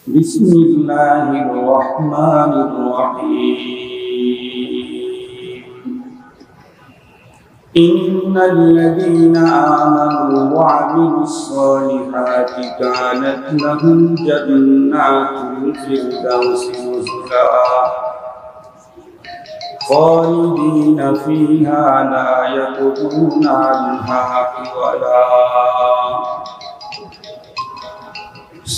بسم الله الرحمن الرحيم إن الذين آمنوا وعملوا الصالحات كانت لهم جنات الفردوس نزلا خالدين فيها لا يبغون عنها حولا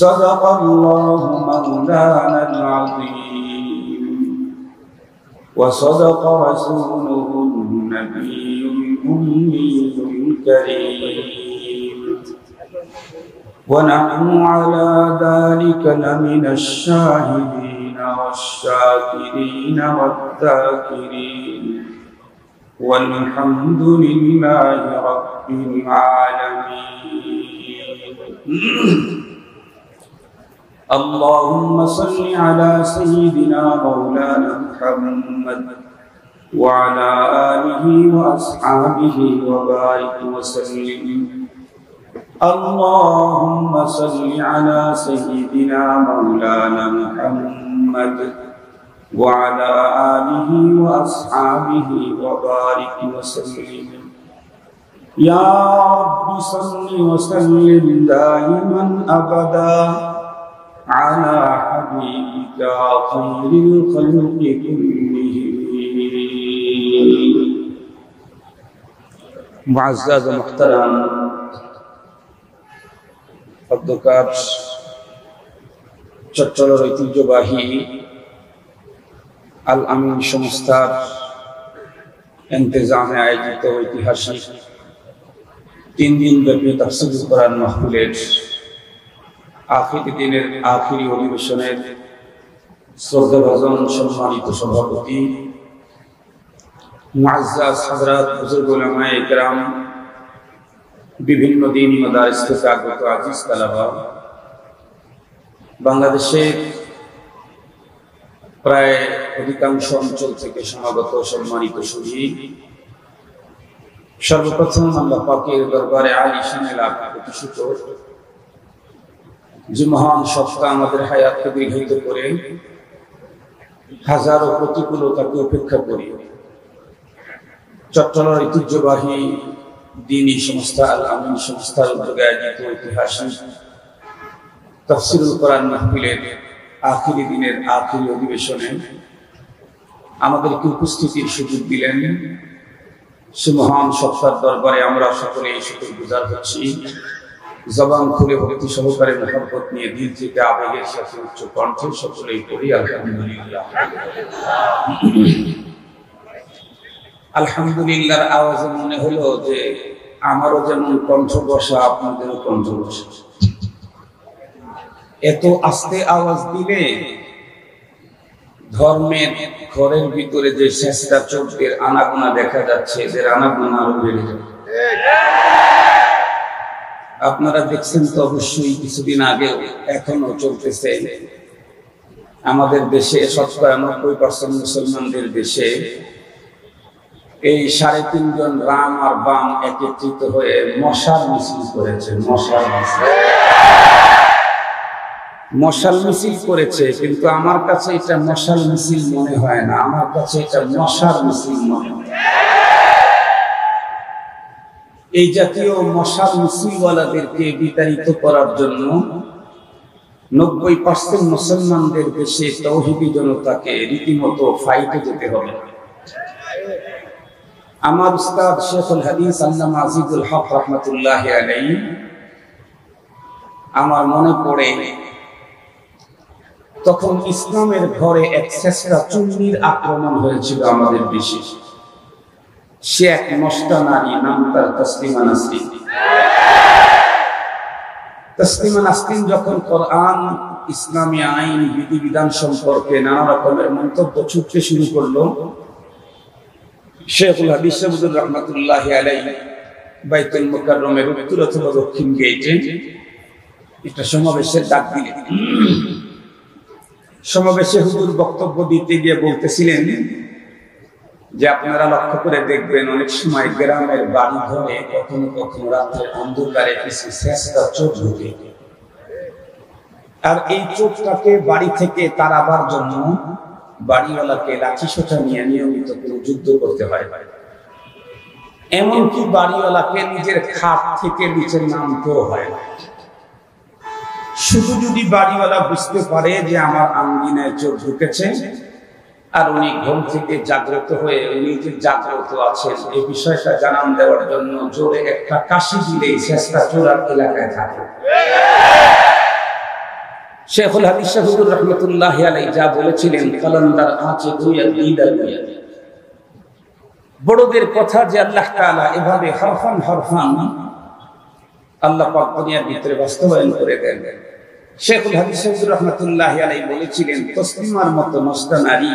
صدق الله مولانا العظيم وصدق رسوله النبي الأمي الكريم ونحن على ذلك لمن الشاهدين والشاكرين والذاكرين والحمد لله رب العالمين. اللهم صل على سيدنا مولانا محمد وعلى آله وأصحابه وبارك وسلم. اللهم صل على سيدنا مولانا محمد وعلى آله وأصحابه وبارك وسلم. يا رب صل وسلم دائما أبدا على حبيبك خير الخلق كلهم. معزز محترم খদ্দকার চট্টগ্রামের ঐতিহ্যবাহী আল আমিন সংস্থার ইন্তেজামে আয়োজিত ঐতিহাসিক 3 দিন ব্যাপী তাফসীর কোরআন মাহফিলের আখিরি দিনের আখিরি অধিবেশনের শ্রদ্ধাভাজন সম্মানিত সভাপতি মুআজ্জাজ হযরত বুজুর্গ উলামায়ে ইকরাম, বিভিন্ন দিন মাদারিস থেকে আগত আজিজ তালাবা, বাংলাদেশের প্রায় অধিকাংশ অঞ্চল থেকে সমাগত সম্মানিত সুধী, সর্বপ্রথম আল্লাহ পাকের দরবারে আলিশানে লাখ কোটি শুকর যে মহান সত্তা আমাদের হায়াতকে দীর্ঘায়িত করে হাজারো প্রতিকূলতাকে উপেক্ষা করি চট্টগ্রামের ঐতিহ্যবাহী দ্বীনী সংস্থা আল আমিন সংস্থার উদ্যোগে আয়োজিত ঐতিহাসিক তাফসীরুল কোরআন মাহফিলের আখিরি দিনের আখিরি অধিবেশনে আমাদেরকে উপস্থিতির সুযোগ দিলেন। সে মহান সত্তার দরবারে আমরা সকলে শুকরগুজার হচ্ছি। জবান খুলে ভক্তি সহকারে মহব্বত নিয়ে দিল থেকে আবেগের সাথে উচ্চ কণ্ঠে সকলেই পড়ি আলহামদুলিল্লাহ। আলহামদুলিল্লাহর আওয়াজে মনে হলো যে আমারও যেমন কণ্ঠ বসা আপনাদেরও কণ্ঠ বসা। এত আস্তে আওয়াজ দিলে ধর্মের ঘরের ভিতরে যে শেষটা চোখের আনাগোনা দেখা যাচ্ছে, এদের আনাগোনা আরো বেড়ে যাবে। আপনারা দেখছেন তো অবশ্যই, কিছুদিন আগে এখনো চলতেছে আমাদের দেশে ৯০% মুসলমানদের দেশে এই ৩.৫ জন রাম আর বাম একত্রিত হয়ে মশাল মিছিল করেছে। মশাল মিছিল করেছে, কিন্তু আমার কাছে এটা মশাল মিছিল মনে হয় না, আমার কাছে এটা মশার মিছিল মনে হয়। এই জাতীয় মশাল মিছিলওয়ালাদেরকে বিতাড়িত করার জন্য ৯০% মুসলমানদের দেশে তাওহীদি জনতাকে রীতিমতো ফাইটে যেতে হবে। আমার উস্তাদ শেখুল হাদিস আল্লামা আজিজুল হক রাহমাতুল্লাহি আলাইহি, আমার মনে পড়ে তখন ইসলামের ঘরে এক শেষরা চুন্নির আক্রমণ হয়েছিল আমাদের দেশে। সে এক নষ্টা নারী, নাম তার তাসলিমা নাসরিন। তাসলিমা নাসরিন যখন কোরআন, ইসলামী আইন, বিধিবিধান সম্পর্কে নানা রকমের মন্তব্য ছুটতে শুরু করলো, শেখুল হাদিস শামসুর রাহমাতুল্লাহি আলাইহি বাইতুল মুকাররমের উত্তর অথবা দক্ষিণ গেটে একটা সমাবেশের ডাক দিলেন। সমাবেশে হুজুর বক্তব্য দিতে গিয়ে বলতেছিলেন যে আপনারা লক্ষ্য করে দেখবেন অনেক সময় গ্রামের বাড়ি ঘরে কখনো কখনো রাতের অন্ধকারে কিছু শেষটা চোখ ঢুকে। আর এই চোরটাকে বাড়ি থেকে তাড়াবার জন্য বাড়িওয়ালাকে লাঠি সোঁটা নিয়ে নিয়মিত কোনো যুদ্ধ করতে হয়। এমনকি বাড়িওয়ালাকে নিজের খাট থেকে নিচে নামতেও হয়। শুধু যদি বাড়িওয়ালা বুঝতে পারে যে আমার আঙ্গিনায় চোর ঢুকেছে, আর উনি ঘুম থেকে জাগ্রত হয়ে উনি যে জাগ্রত আছেন এই বিষয়টা জানান দেওয়ার জন্য জোরে একটা কাশি দিলেই শেষটা চোর আর এলাকায় থাকে। শেখুল হাদিস শাহ হুজুর রাহমাতুল্লাহি আলাইহি যা বলেছিলেন, কালান্দার আঁচে দুইয়া দিদার দুইয়া। বড়দের কথা যে আল্লাহ তাআলা এভাবে হরফান হরফান আল্লাহ পাক দুনিয়ার ভিতরে বাস্তবায়ন করে দেন। শেখুল হাদিস শাহ হুজুর রাহমাতুল্লাহি আলাইহি বলেছিলেন, তসলিমার মতো মস্তা নারী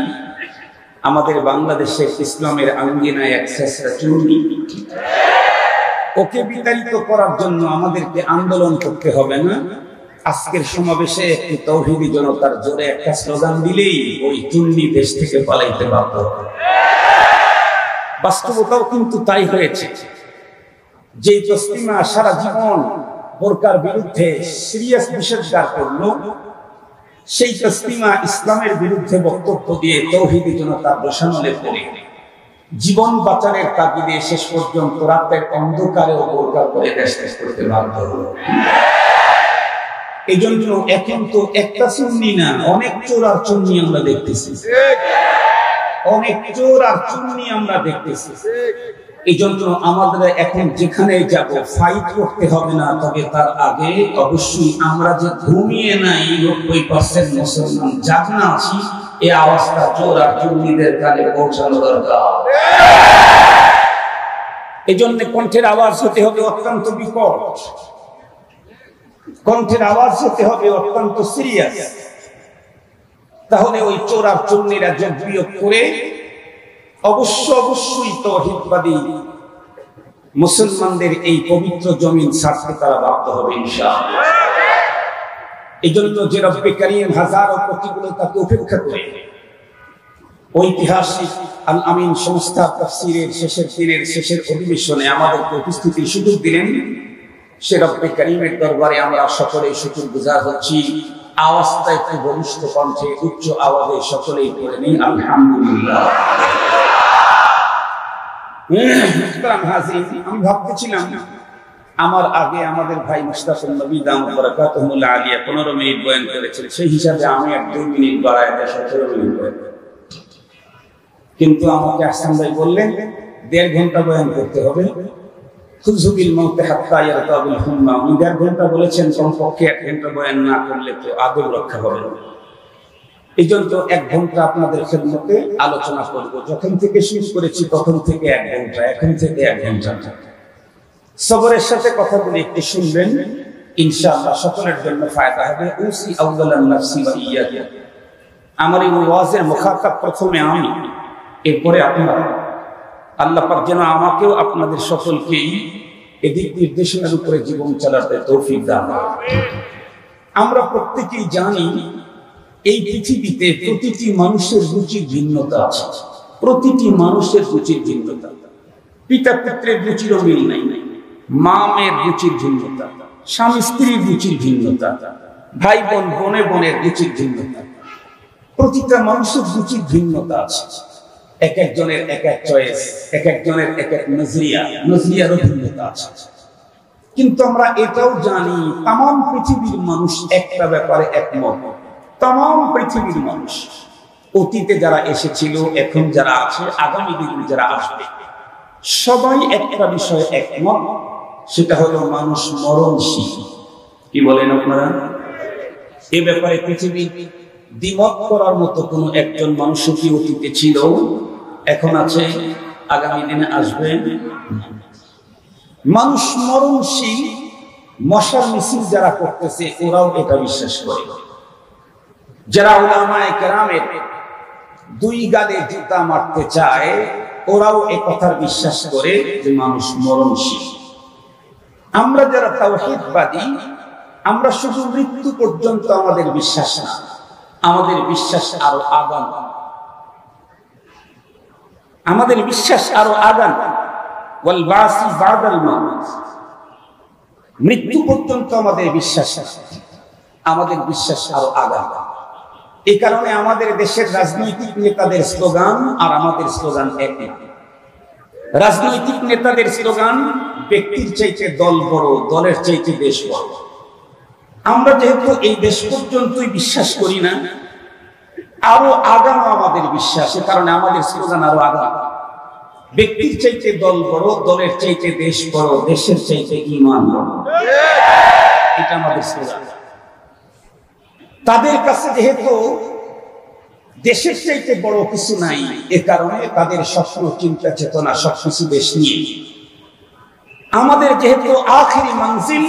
আমাদের বাংলাদেশের ইসলামের আঙ্গিনায় এক শেষরা চুরি। ওকে বিতাড়িত করার জন্য আমাদেরকে আন্দোলন করতে হবে না। আজকের সমাবেশে একটি তাওহীদি জনতার জোরে একটা স্লোগান দিলেই ওই চুন্নি দেশ থেকে পালাইতে বাধ্য হবে। বাস্তবতাও কিন্তু তাই হয়েছে। যে তসলিমা সারা জীবন বোরকার বিরুদ্ধে সিরিয়াস নিষেধাজ্ঞা করলো, সেই তসলিমা ইসলামের বিরুদ্ধে বক্তব্য দিয়ে তাওহীদি জনতার রোশানলে পড়ে জীবন বাঁচানোর তাগিদে শেষ পর্যন্ত রাতের অন্ধকারেও বোরকা পরে দেশ ত্যাগ করতে বাধ্য হলো। এই জন্য এখন তো একটা সুন্নি না, অনেক চোর আর চুন্নি আমরা দেখতেছি, অনেক চোর আর চুন্নি আমরা দেখতেছি। এই জন্য আমাদের এখন যেখানে যাব ফাইট করতে হবে না, তবে তার আগে অবশ্যই আমরা যে ঘুমিয়ে নাই 90% মুসলমান জাগনা আছি, এই আওয়াজটা চোর আর চুন্নিদের কানে পৌঁছানো দরকার। এই জন্য কণ্ঠের আওয়াজ হতে হবে অত্যন্ত বিকট, কণ্ঠের আওয়াজ হতে হবে অত্যন্ত সিরিয়াস। তাহলে ওই চোর আর চুন্নিরা যোগ বিয়োগ করে অবশ্যই তাওহীদবাদী মুসলমানদের এই পবিত্র জমিন ছাড়তে তারা বাধ্য হবে ইনশাআল্লাহ। এই জন্য যে রব্বে কারীম হাজারো প্রতিকূলতাকে উপেক্ষা করে ঐতিহাসিক আল আমিন সংস্থা তাফসীরের শেষের দিনের শেষের অধিবেশনে আমাদেরকে উপস্থিতির সুযোগ দিলেন, সে রব্বে কারীমের দরবারে আমরা সকলেই শুকরগুজার হচ্ছি। আওয়াজটা একটু বলিষ্ঠ কণ্ঠে উচ্চ আওয়াজে সকলেই পড়ে নিই আলহামদুলিল্লাহ। আমি ভাবতেছিলাম আমার আগে আমাদের ভাই মুস্তাফা নবী দামাত বারাকাতুহুল্লাহ আলিয়া 15 মিনিট বয়ান করেছেন, সেই হিসাবে আমি 2 মিনিট বাড়ায় 17 মিনিট বয়ান, কিন্তু আমাকে আহসান ভাই বললেন 1.5 ঘন্টা বয়ান করতে হবে। খুযুবিল মাউত হাত্তা ইয়ারতাবিল হুম্মা, উনি 1.5 ঘন্টা বলেছেন, কমপক্ষে 1 ঘন্টা বয়ান না করলে তো আদব রক্ষা হবে না। এই জন্য 1 ঘন্টা আপনাদের খেদমতে আলোচনা করব। যখন থেকে শুরু করেছি তখন থেকে 1 ঘন্টা, এখন থেকে 1 ঘন্টা। সবরের সাথে কথাগুলো একটু শুনবেন, ইনশাআল্লাহ সকলের জন্য ফায়দা হবে। উসি আউয়ালান নাফসি ওয়া ইয়াকা, আমার এই ওয়াজের মুখাতাব প্রথমে আমি, এরপরে আপনারা। আল্লাহ পাক যেন আমাকেও আপনাদের সকলকেই এদিক নির্দেশনার উপরে জীবন চালাতে তৌফিক দান। আমরা প্রত্যেকেই জানি এই পৃথিবীতে প্রতিটি মানুষের রুচির ভিন্নতা আছে, প্রতিটি মানুষের রুচির ভিন্নতা। পিতা পুত্রের রুচিরও মিল নাই, মা মেয়ের রুচির ভিন্নতা, স্বামী স্ত্রীর রুচির ভিন্নতা, ভাই বোন বোনে বোনের রুচির ভিন্নতা। প্রতিটা মানুষের রুচির ভিন্নতা আছে, এক একজনের এক এক চয়েস, এক একজনের এক এক নজরিয়ারও ভিন্নতা আছে। কিন্তু আমরা এটাও জানি তাম পৃথিবীর মানুষ একটা ব্যাপারে একমত। তাম পৃথিবীর মানুষ, অতীতে যারা এসেছিল, এখন যারা আছে, আগামী দিনে যারা আসবে, সবাই একটা বিষয়ে একমত, সেটা হলো মানুষ মরণশীল। কি বলেন আপনারা? এ ব্যাপারে পৃথিবী দ্বিমত করার মতো কোন একজন মানুষ কি অতীতে ছিল, এখন আছে, আগামী দিনে আসবে? মানুষ মরণশীল। মশার মিছিল যারা করতেছে ওরাও এটা বিশ্বাস করে। যারা উলামায়ে কেরামের 2 গালে জুতা মারতে চায় ওরাও এ কথার বিশ্বাস করে যে মানুষ মরণশীল। আমরা যারা তাওহীদবাদী, আমরা শুধু মৃত্যু পর্যন্ত আমাদের বিশ্বাস না, আমাদের বিশ্বাস আরো আগাম, আমাদের বিশ্বাস আরো আগাম। ওয়াল বাসি বাদাল মাউত, মৃত্যু পর্যন্ত আমাদের বিশ্বাস আছে। আমাদের বিশ্বাস আরো আগাবে। এই কারণে আমাদের দেশের রাজনৈতিক নেতাদের স্লোগান আর আমাদের স্লোগান একই। রাজনৈতিক নেতাদের স্লোগান ব্যক্তির চাইতে দল বড়, দলের চাইতে দেশ বড়। আমরা যেহেতু এই দেশ পর্যন্তই বিশ্বাস করি না, আরো আগানো আমাদের বিশ্বাস, এ কারণে আমাদের স্লোগান আরো আগানো। ব্যক্তির চাইতে দল বড়, দলের চাইতে দেশ বড়, দেশের চাইতে ঈমান বড়, এটা আমাদের স্লোগান। তাদের কাছে যেহেতু দেশের চাইতে বড় কিছু নাই, এ কারণে তাদের স্বপ্ন, চিন্তা, চেতনা সবকিছু দেশ নিয়ে। আমাদের যেহেতু আখিরি মঞ্জিল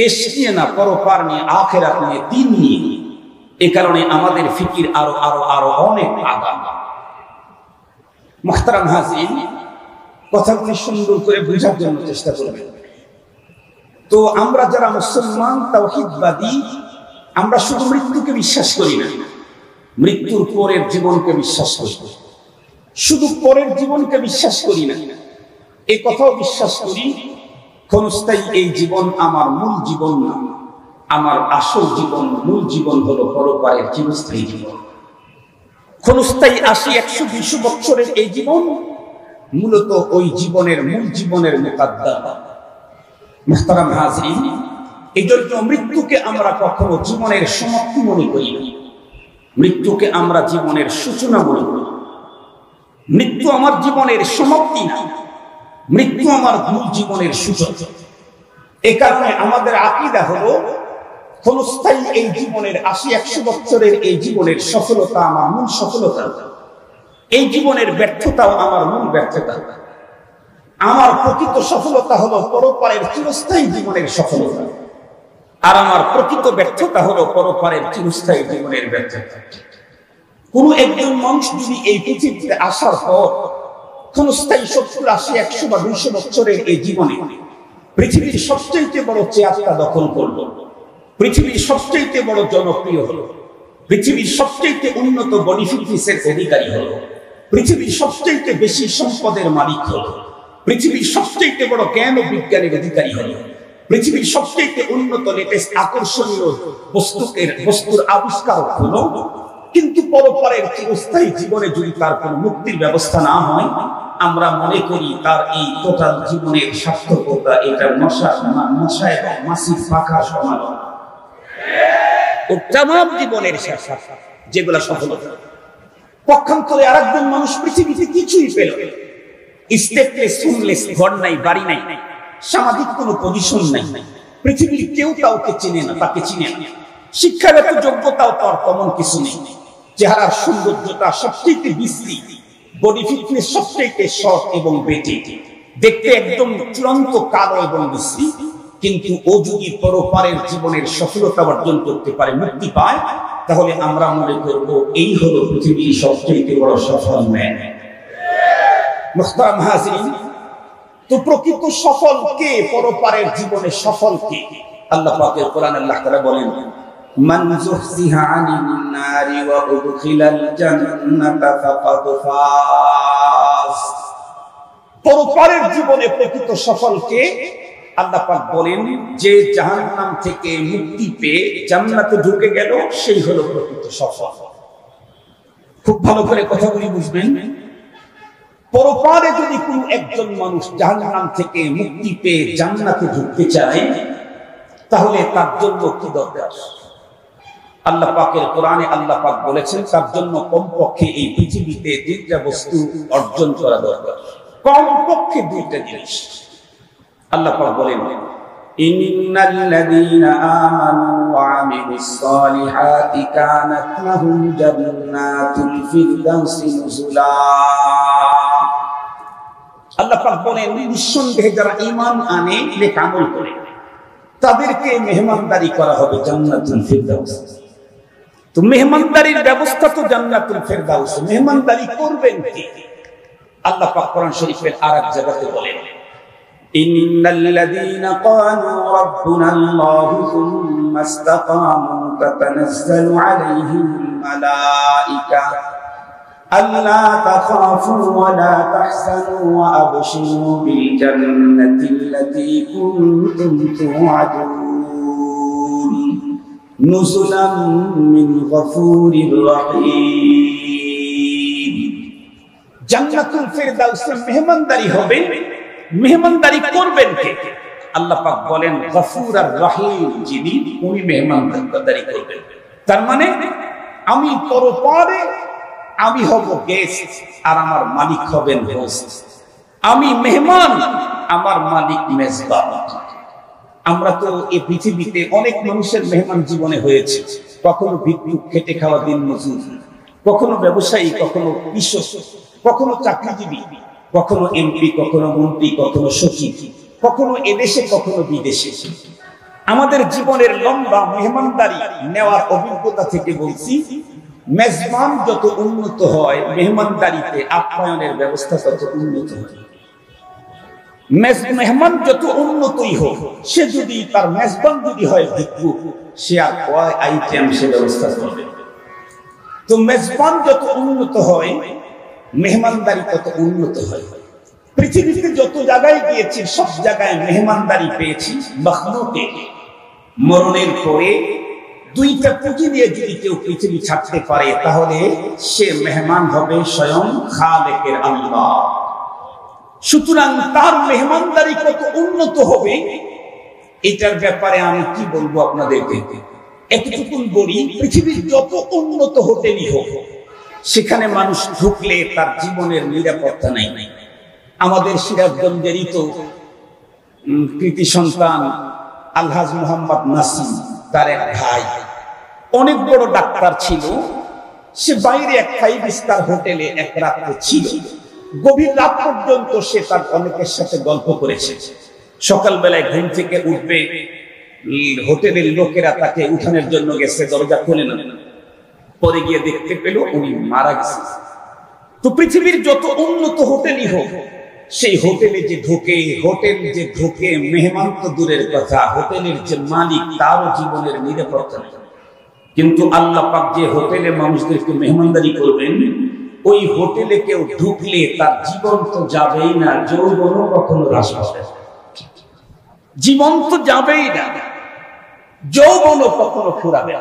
দেশ নিয়ে না, পরপার নিয়ে, আখিরাত নিয়ে, দিন নিয়ে, এ কারণে আমাদের ফিকির আরো আরো আরো অনেক আগাম। মুহতারাম হাজির, কথাগুলি সুন্দর করে বোঝার জন্য চেষ্টা করবেন। তো আমরা যারা মুসলমান তাওহীদবাদী, আমরা শুধু মৃত্যুকে বিশ্বাস করি না, মৃত্যুর পরের জীবনকে বিশ্বাস করি। শুধু পরের জীবনকে বিশ্বাস করি না, এ কথাও বিশ্বাস করি ক্ষণস্থায়ী এই জীবন আমার মূল জীবন না, আমার আসল জীবন, মূল জীবন হলো পরপারের চিরস্থায়ী জীবন। ক্ষণস্থায়ী ৮০, ১০০, ২০০ বছরের এই জীবন মূলত ওই জীবনের মূল জীবনের মুকাদ্দাম। মুহতারাম হাজিরিন, এই জন্য মৃত্যুকে আমরা কখনো জীবনের সমাপ্তি মনে করি না, মৃত্যুকে আমরা জীবনের সূচনা মনে করি। মৃত্যু আমার জীবনের সমাপ্তি না, মৃত্যু আমার মূল জীবনের সূচনা। এ কারণে আমাদের আকীদা হলো ক্ষণস্থায়ী এই জীবনের ৮০, ১০০ বছরের এই জীবনের সফলতা আমার মূল সফলতা, এই জীবনের ব্যর্থতাও আমার মূল ব্যর্থতা। আমার প্রকৃত সফলতা হলো পরপারের চিরস্থায়ী জীবনের সফলতা, আর আমার প্রকৃত ব্যর্থতা হলো পরপারের চিরস্থায়ী জীবনের ব্যর্থতা। কোন একজন মানুষ যদি এই পৃথিবীতে আসার পর ক্ষণস্থায়ী ৭০, ৮০, ১০০ বা ২০০ বছরের এই জীবনে পৃথিবীর সবচেয়ে বড় চেয়ারটা দখল করলো, পৃথিবীর সবচেয়ে বড় জনপ্রিয় হলো, পৃথিবীর সবচেয়ে উন্নত বডি ফিটনেসের অধিকারী হলো, পৃথিবীর সবচেয়ে বেশি সম্পদের মালিক হলো, পৃথিবীর সবচেয়ে বড় জ্ঞান ও বিজ্ঞানের অধিকারী হলো, পৃথিবীর সবচেয়ে উন্নত লেটেস্ট আকর্ষণীয় বস্তুর আবিষ্কার হলো, কিন্তু পরপারের চিরস্থায়ী জীবনে যদি তার কোনো মুক্তির ব্যবস্থা না হয়, আমরা মনে করি তার এই টোটাল জীবনের সার্থকতা এটা মশা এবং মাছির পাখা সমান। ও তামাম জীবনের যেগুলা সফলতা। পক্ষান্তরে আরেকজন মানুষ পৃথিবীতে কিছুই পেল, স্টেপলেস, হোমলেস, ঘর নাই, বাড়ি নাই, সামাজিক কোনো পজিশন নাই, পৃথিবীর কেউ কাউকে চিনে না, তাকে চিনে না, শিক্ষাগত যোগ্যতাও তার তেমন কিছু নেই, চেহারার সৌন্দর্যতা সবচেয়ে বিশ্রী, বডি ফিটনেস সবচেয়ে শর্ট এবং বেটে, দেখতে একদম চূড়ান্ত কালো এবং বিশ্রী, কিন্তু ও যদি পরপারের জীবনের সফলতা অর্জন করতে পারে, মুক্তি পায়, তাহলে আমরা মনে করব এই হলো পৃথিবীর সবচেয়ে বড় সফল ম্যান। মুহতারাম হাজিরিন, তো প্রকৃত সফল কে? পরপারের জীবনে সফল কে? আল্লাহ পাকের কোরআন আল্লাহ তাআলা বলেন, মান যুহজিহা আনিন নারি ওয়া উদখিলাল জান্নাতা ফাকাদ ফাজ। পরপারের জীবনে প্রকৃত সফল কে? আল্লাহ পাক বলেন, যে জাহান্নাম থেকে মুক্তি পেয়ে জান্নাতে ঢুকে গেল, সেই হলো প্রকৃত সফল। খুব ভালো করে কথাগুলি বুঝবেন। পরপারে যদি কোনো একজন মানুষ জাহান্নাম থেকে মুক্তি পেয়ে জান্নাতে ঢুকতে চায়, তাহলে তার জন্য কি দরকার? আল্লাহ পাকের কোরআনে আল্লাহ পাক বলেছেন, তার জন্য কমপক্ষে এই পৃথিবীতে দুইটা বস্তু অর্জন করা দরকার, কমপক্ষে দুইটা জিনিস। আল্লাহ পাক বলেন, ইন্নাল্লাযীনা আমানু ওয়া আমিলুস সালিহাতি কানাত লাহুম জান্নাতুল ফিরদাউসি নুজুলা। আল্লাহ পাক বলেন, নিঃসন্দেহে যারা ঈমান আনে, নেক আমল করে, তাদেরকে মেহমানদারি করা হবে জান্নাতুল ফিরদাউস। তো মেহমানদারির ব্যবস্থা তো জান্নাতুল ফিরদাউস, মেহমানদারি করবেন কে? আল্লাহ পাক কোরআন শরীফের আরেক জায়গাতে বলেন, ইন্নাল্লাযীনা ক্বালু রাব্বুনাল্লাহু সুম্মা ইসতাকামু তাতানাজ্জালু আলাইহিমুল মালাঈকা আল্লা তাখাফু ওয়া লা তাহজানু ওয়া আবশিরু বিল জান্নাতিল্লাতী কুনতুম তুআদুন। নুজুলাম মিন গফুরির রহিম। জান্নাতুল ফেরদাউসে মেহমানদারি হবে। মেহমানদারি করবেন কে? আল্লাহ পাক বলেন গফুর আর রহিম যিনি, উনি মেহমানদারি করবেন। তার মানে আমি পরপারে আমি হব গেস্ট আর আমার মালিক হবেন হোস্ট। আমি মেহমান, আমার মালিক মেজবান। আমরা তো এই পৃথিবীতে অনেক মানুষের মেহমান জীবনে হয়েছে। কখনো ভিক্ষুক, খেটে খাওয়া দিন মজুর, কখনো ব্যবসায়ী, কখনো কৃষক, কখনো চাকরিজীবী, কখনো এমপি, কখনো মন্ত্রী, কখনো সচিব, কখনো এদেশে কখনো বিদেশে। আমাদের জীবনের লম্বা মেহমানদারি নেওয়ার অভিজ্ঞতা থেকে বলছি, মেজবান যত উন্নত হয়, মেহমানদারিতে আপ্যায়নের ব্যবস্থা তত উন্নত হয়। মেহমান যত উন্নতই হোক, সে যদি তার মেজবান যদি হয় ভিক্ষুক, সে আর কয় আইটেম সে ব্যবস্থা করবে। তো মেজবান যত উন্নত হয়, মেহমানদারি তত উন্নত হয়। পৃথিবীতে যত জায়গায় গিয়েছি, সব জায়গায় মেহমানদারি পেয়েছি। মখলুকে মরণের পরে দুইটা পুঁজি দিয়ে যদি কেউ পৃথিবী ছাড়তে পারে, তাহলে সে মেহমান হবে স্বয়ং খালেকের আল্লাহ। সুতরাং তার মেহমানদারি কত উন্নত হবে, এটার ব্যাপারে আমি কি বলবো আপনাদেরকে? এতটুকু বলি, পৃথিবীর যত উন্নত হোটেলই হোক, সেখানে মানুষ ঢুকলে তার জীবনের নিরাপত্তা নাই। আমাদের সিরাজগঞ্জেরই তো কৃতি সন্তান আলহাজ মোহাম্মদ নাসিম, তার এক ভাই অনেক বড় ডাক্তার ছিল। সে বাইরে এক 5 স্টার হোটেলে এক রাত ছিল। গভীর রাত পর্যন্ত সে তার অনেকের সাথে গল্প করেছে। সকালবেলায় ঘুম থেকে উঠবে, হোটেলের লোকেরা তাকে উঠানোর জন্য গেছে, দরজা খুলে না, পরে গিয়ে দেখতে পেল উনি মারা গেছে। তো পৃথিবীর যত উন্নত হোটেলই হোক, সেই হোটেলে যে ঢোকে মেহমান তো দূরের কথা, হোটেলের যে মালিক তারও জীবনের নিরাপত্তা নেই। কিন্তু আল্লাহ পাক যে হোটেলে মানুষদেরকে মেহমানদারি করবেন, ওই হোটেলে কেউ ঢুকলে তার জীবন তো যাবেই না, যৌবনও কখনো হ্রাস পাবে। জীবন তো যাবেই না, যৌবনও কখনো ফুরাবে।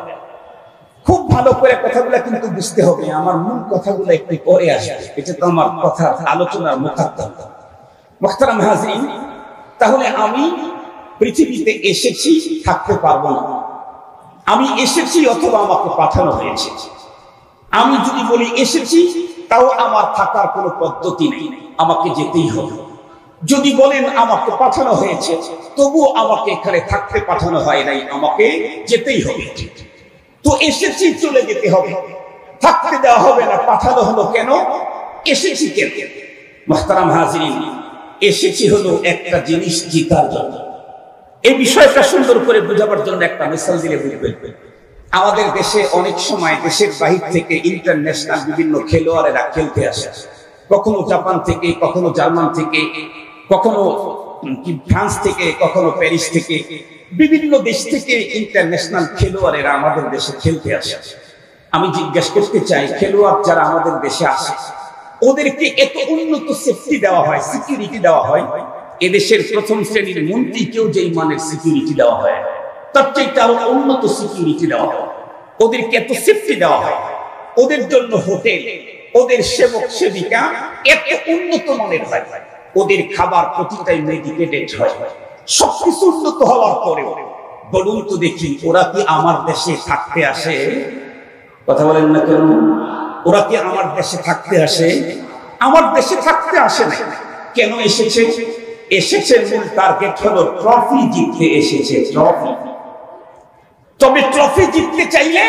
খুব ভালো করে কথাগুলো কিন্তু বুঝতে হবে। আমার মূল কথাগুলো একটু পরে আসবে, এটা তো আমার কথা আলোচনার মুখাত্তাম। মুহতারাম হাজিরিন, তাহলে আমি পৃথিবীতে এসেছি, থাকতে পারবো না। আমি এসেছি অথবা আমাকে পাঠানো হয়েছে। আমি যদি বলি এসেছি, তাও আমার থাকার কোনো পদ্ধতি নেই, আমাকে যেতেই হবে। যদি বলেন আমাকে পাঠানো হয়েছে, তবুও আমাকে এখানে থাকতে পাঠানো হয় নাই, আমাকে যেতেই হবে। তো এসেছি, চলে যেতে হবে, থাকতে দেওয়া হবে না। পাঠানো হলো কেন? এসেছি কেন? মুহতারাম হাজিরিন, এসেছি হলো একটা জিনিস জিতার জন্য। এই বিষয়টা সুন্দর করে বোঝাবার জন্য একটা মিসাল দিলে বুঝবেন। আমাদের দেশে অনেক সময় দেশের বাহির থেকে ইন্টারন্যাশনাল বিভিন্ন খেলোয়াড়েরা খেলতে আসে, কখনো জাপান থেকে, কখনো জার্মান থেকে, কখনো ফ্রান্স থেকে, কখনো প্যারিস থেকে, বিভিন্ন দেশ থেকে ইন্টারন্যাশনাল খেলোয়াড়েরা আমাদের দেশে খেলতে আসে। আমি জিজ্ঞাসা করতে চাই, খেলোয়াড় যারা আমাদের দেশে আসে, ওদেরকে এত উন্নত সেফটি দেওয়া হয়, সিকিউরিটি দেওয়া হয়। এদেশের প্রথম শ্রেণীর মন্ত্রীকেও যেই মানের সিকিউরিটি দেওয়া হয়, তার চাইতে আরো উন্নত সিকিউরিটি দেওয়া হয়। ওদেরকে এত সেফটি দেওয়া হয়, ওদের জন্য হোটেল, ওদের সেবক সেবিকা এত উন্নত মানের হয়, ওদের খাবার প্রতিটাই মেডিকেটেড হয়। সবকিছু উন্নত হওয়ার পরেও বলুন তো দেখি, ওরা কি আমার দেশে থাকতে আসে? কথা বলেন না কেন? ওরা কি আমার দেশে থাকতে আসে? আমার দেশে থাকতে আসে না। কেন এসেছে? এসেছে মূল টার্গেট হলো ট্রফি জিততে এসেছে, ট্রফি। তবে ট্রফি জিততে চাইলে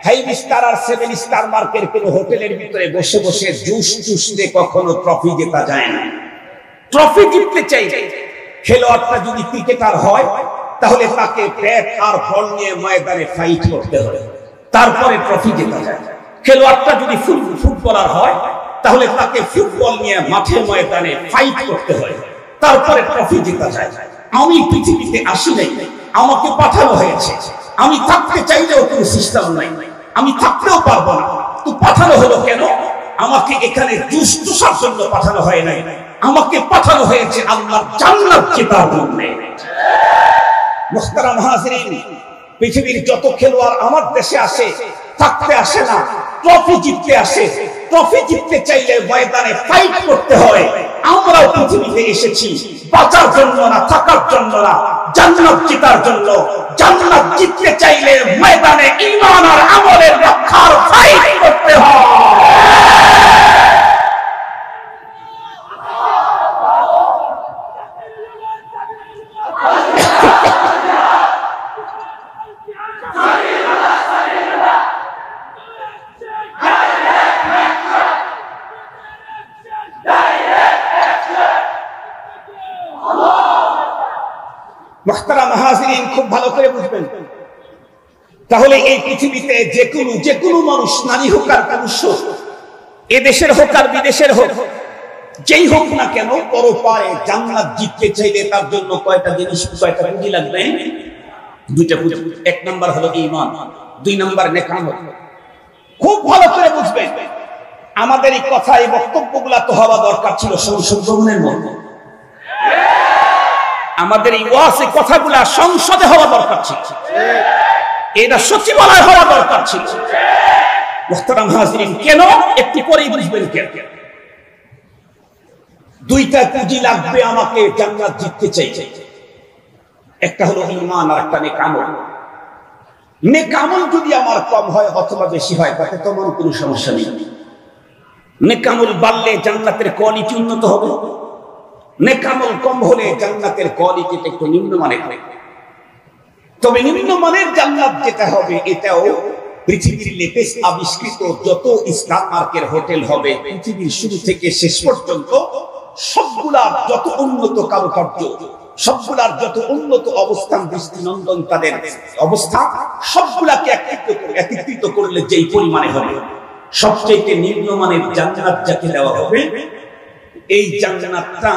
5 স্টার আর 7 স্টার মার্কের কোন হোটেলের ভিতরে বসে বসে জুস চুষতে কখনো ট্রফি জেতা যায় না। ট্রফি জিততে চাইলে খেলোয়াড়টা যদি ক্রিকেটার হয়, তাহলে তাকে ব্যাট আর বল নিয়ে ময়দানে ফাইট করতে হবে, তারপরে ট্রফি জেতা যায়। খেলোয়াড়টা যদি ফুটবলার হয়, তাহলে তাকে ফুটবল নিয়ে মাঠে ময়দানে ফাইট করতে হয়, তারপরে ট্রফি জেতা যায়। আমি পৃথিবীতে আসি নাই, আমাকে পাঠানো হয়েছে। আমি থাকতে চাইলেও কোনো সিস্টেম নাই, আমি থাকতেও পারবো না। তো পাঠানো হলো কেন? আমাকে এখানে দুষ্টুসার জন্য পাঠানো হয় নাই, আমাকে পাঠানো হয়েছে আল্লাহর জান্নাত জেতার জন্য। মুহতারাম হাজিরিন, পৃথিবীর যত খেলোয়াড় আমার দেশে আসে থাকতে আসে না, ট্রফি জিততে আসে। ট্রফি জিততে চাইলে ময়দানে ফাইট করতে হয়। আমরাও পৃথিবীতে এসেছি বাঁচার জন্য না, থাকার জন্য না, জান্নাত জিতার জন্য। জান্নাত জিততে চাইলে ময়দানে ঈমান আর আমলের রক্ষার ফাইট করতে হয়। মুহতারাম হাজিরিন, খুব ভালো করে বুঝবেন। তাহলে এই পৃথিবীতে যে কোনো মানুষ, নারী হোক আর পুরুষ হোক, এদেশের হোক আর বিদেশের হোক, যেই হোক না কেন, পরপারে জান্নাত জিততে চাইলে তার জন্য কয়টা জিনিস, কয়টা পুঁজি লাগবে? দুইটা পুঁজি। এক নাম্বার হলো ঈমান, দুই নাম্বার নেক আমল। খুব ভালো করে বুঝবেন। আমাদের এই কথা, এই বক্তব্যগুলা তো হওয়া দরকার ছিল সংসদ ভবনের মধ্যে। আমাদের এই ওয়াজে কথাগুলা সংসদে হওয়া দরকার ছিল, এটা সচিবালয় হওয়া দরকার ছিল। মুহতারাম হাজিরিন, কেন? একটু পরেই বুঝবেন কেন। দুইটা পুঁজি লাগবে আমাকে জান্নাত জিততে চাইছে। একটা হলো ঈমান আর একটা নেক আমল। নেক আমল যদি আমার কম হয় অথবা বেশি হয় তাতে তো আমার কোনো সমস্যা নেই। নেক আমল বাড়লে জান্নাতের কোয়ালিটি উন্নত হবে, নেক আমল কম হলে জান্নাতের কোয়ালিটিটা একটু নিম্নমানের হবে। তবে নিম্নমানের জান্নাত যেটা হবে, এটাও পৃথিবীর লেটেস্ট আবিষ্কৃত যত স্টার মার্কের হোটেল হবে পৃথিবীর শুরু থেকে শেষ পর্যন্ত, সবগুলার যত উন্নত কারুকার্য, সবগুলার যত উন্নত অবস্থান, দৃষ্টিনন্দন তাদের অবস্থা, সবগুলাকে একত্রিত করলে যেই পরিমাণে হবে, সবচেয়ে নিম্নমানের জান্নাত যাকে দেওয়া হবে, এই জান্নাতটা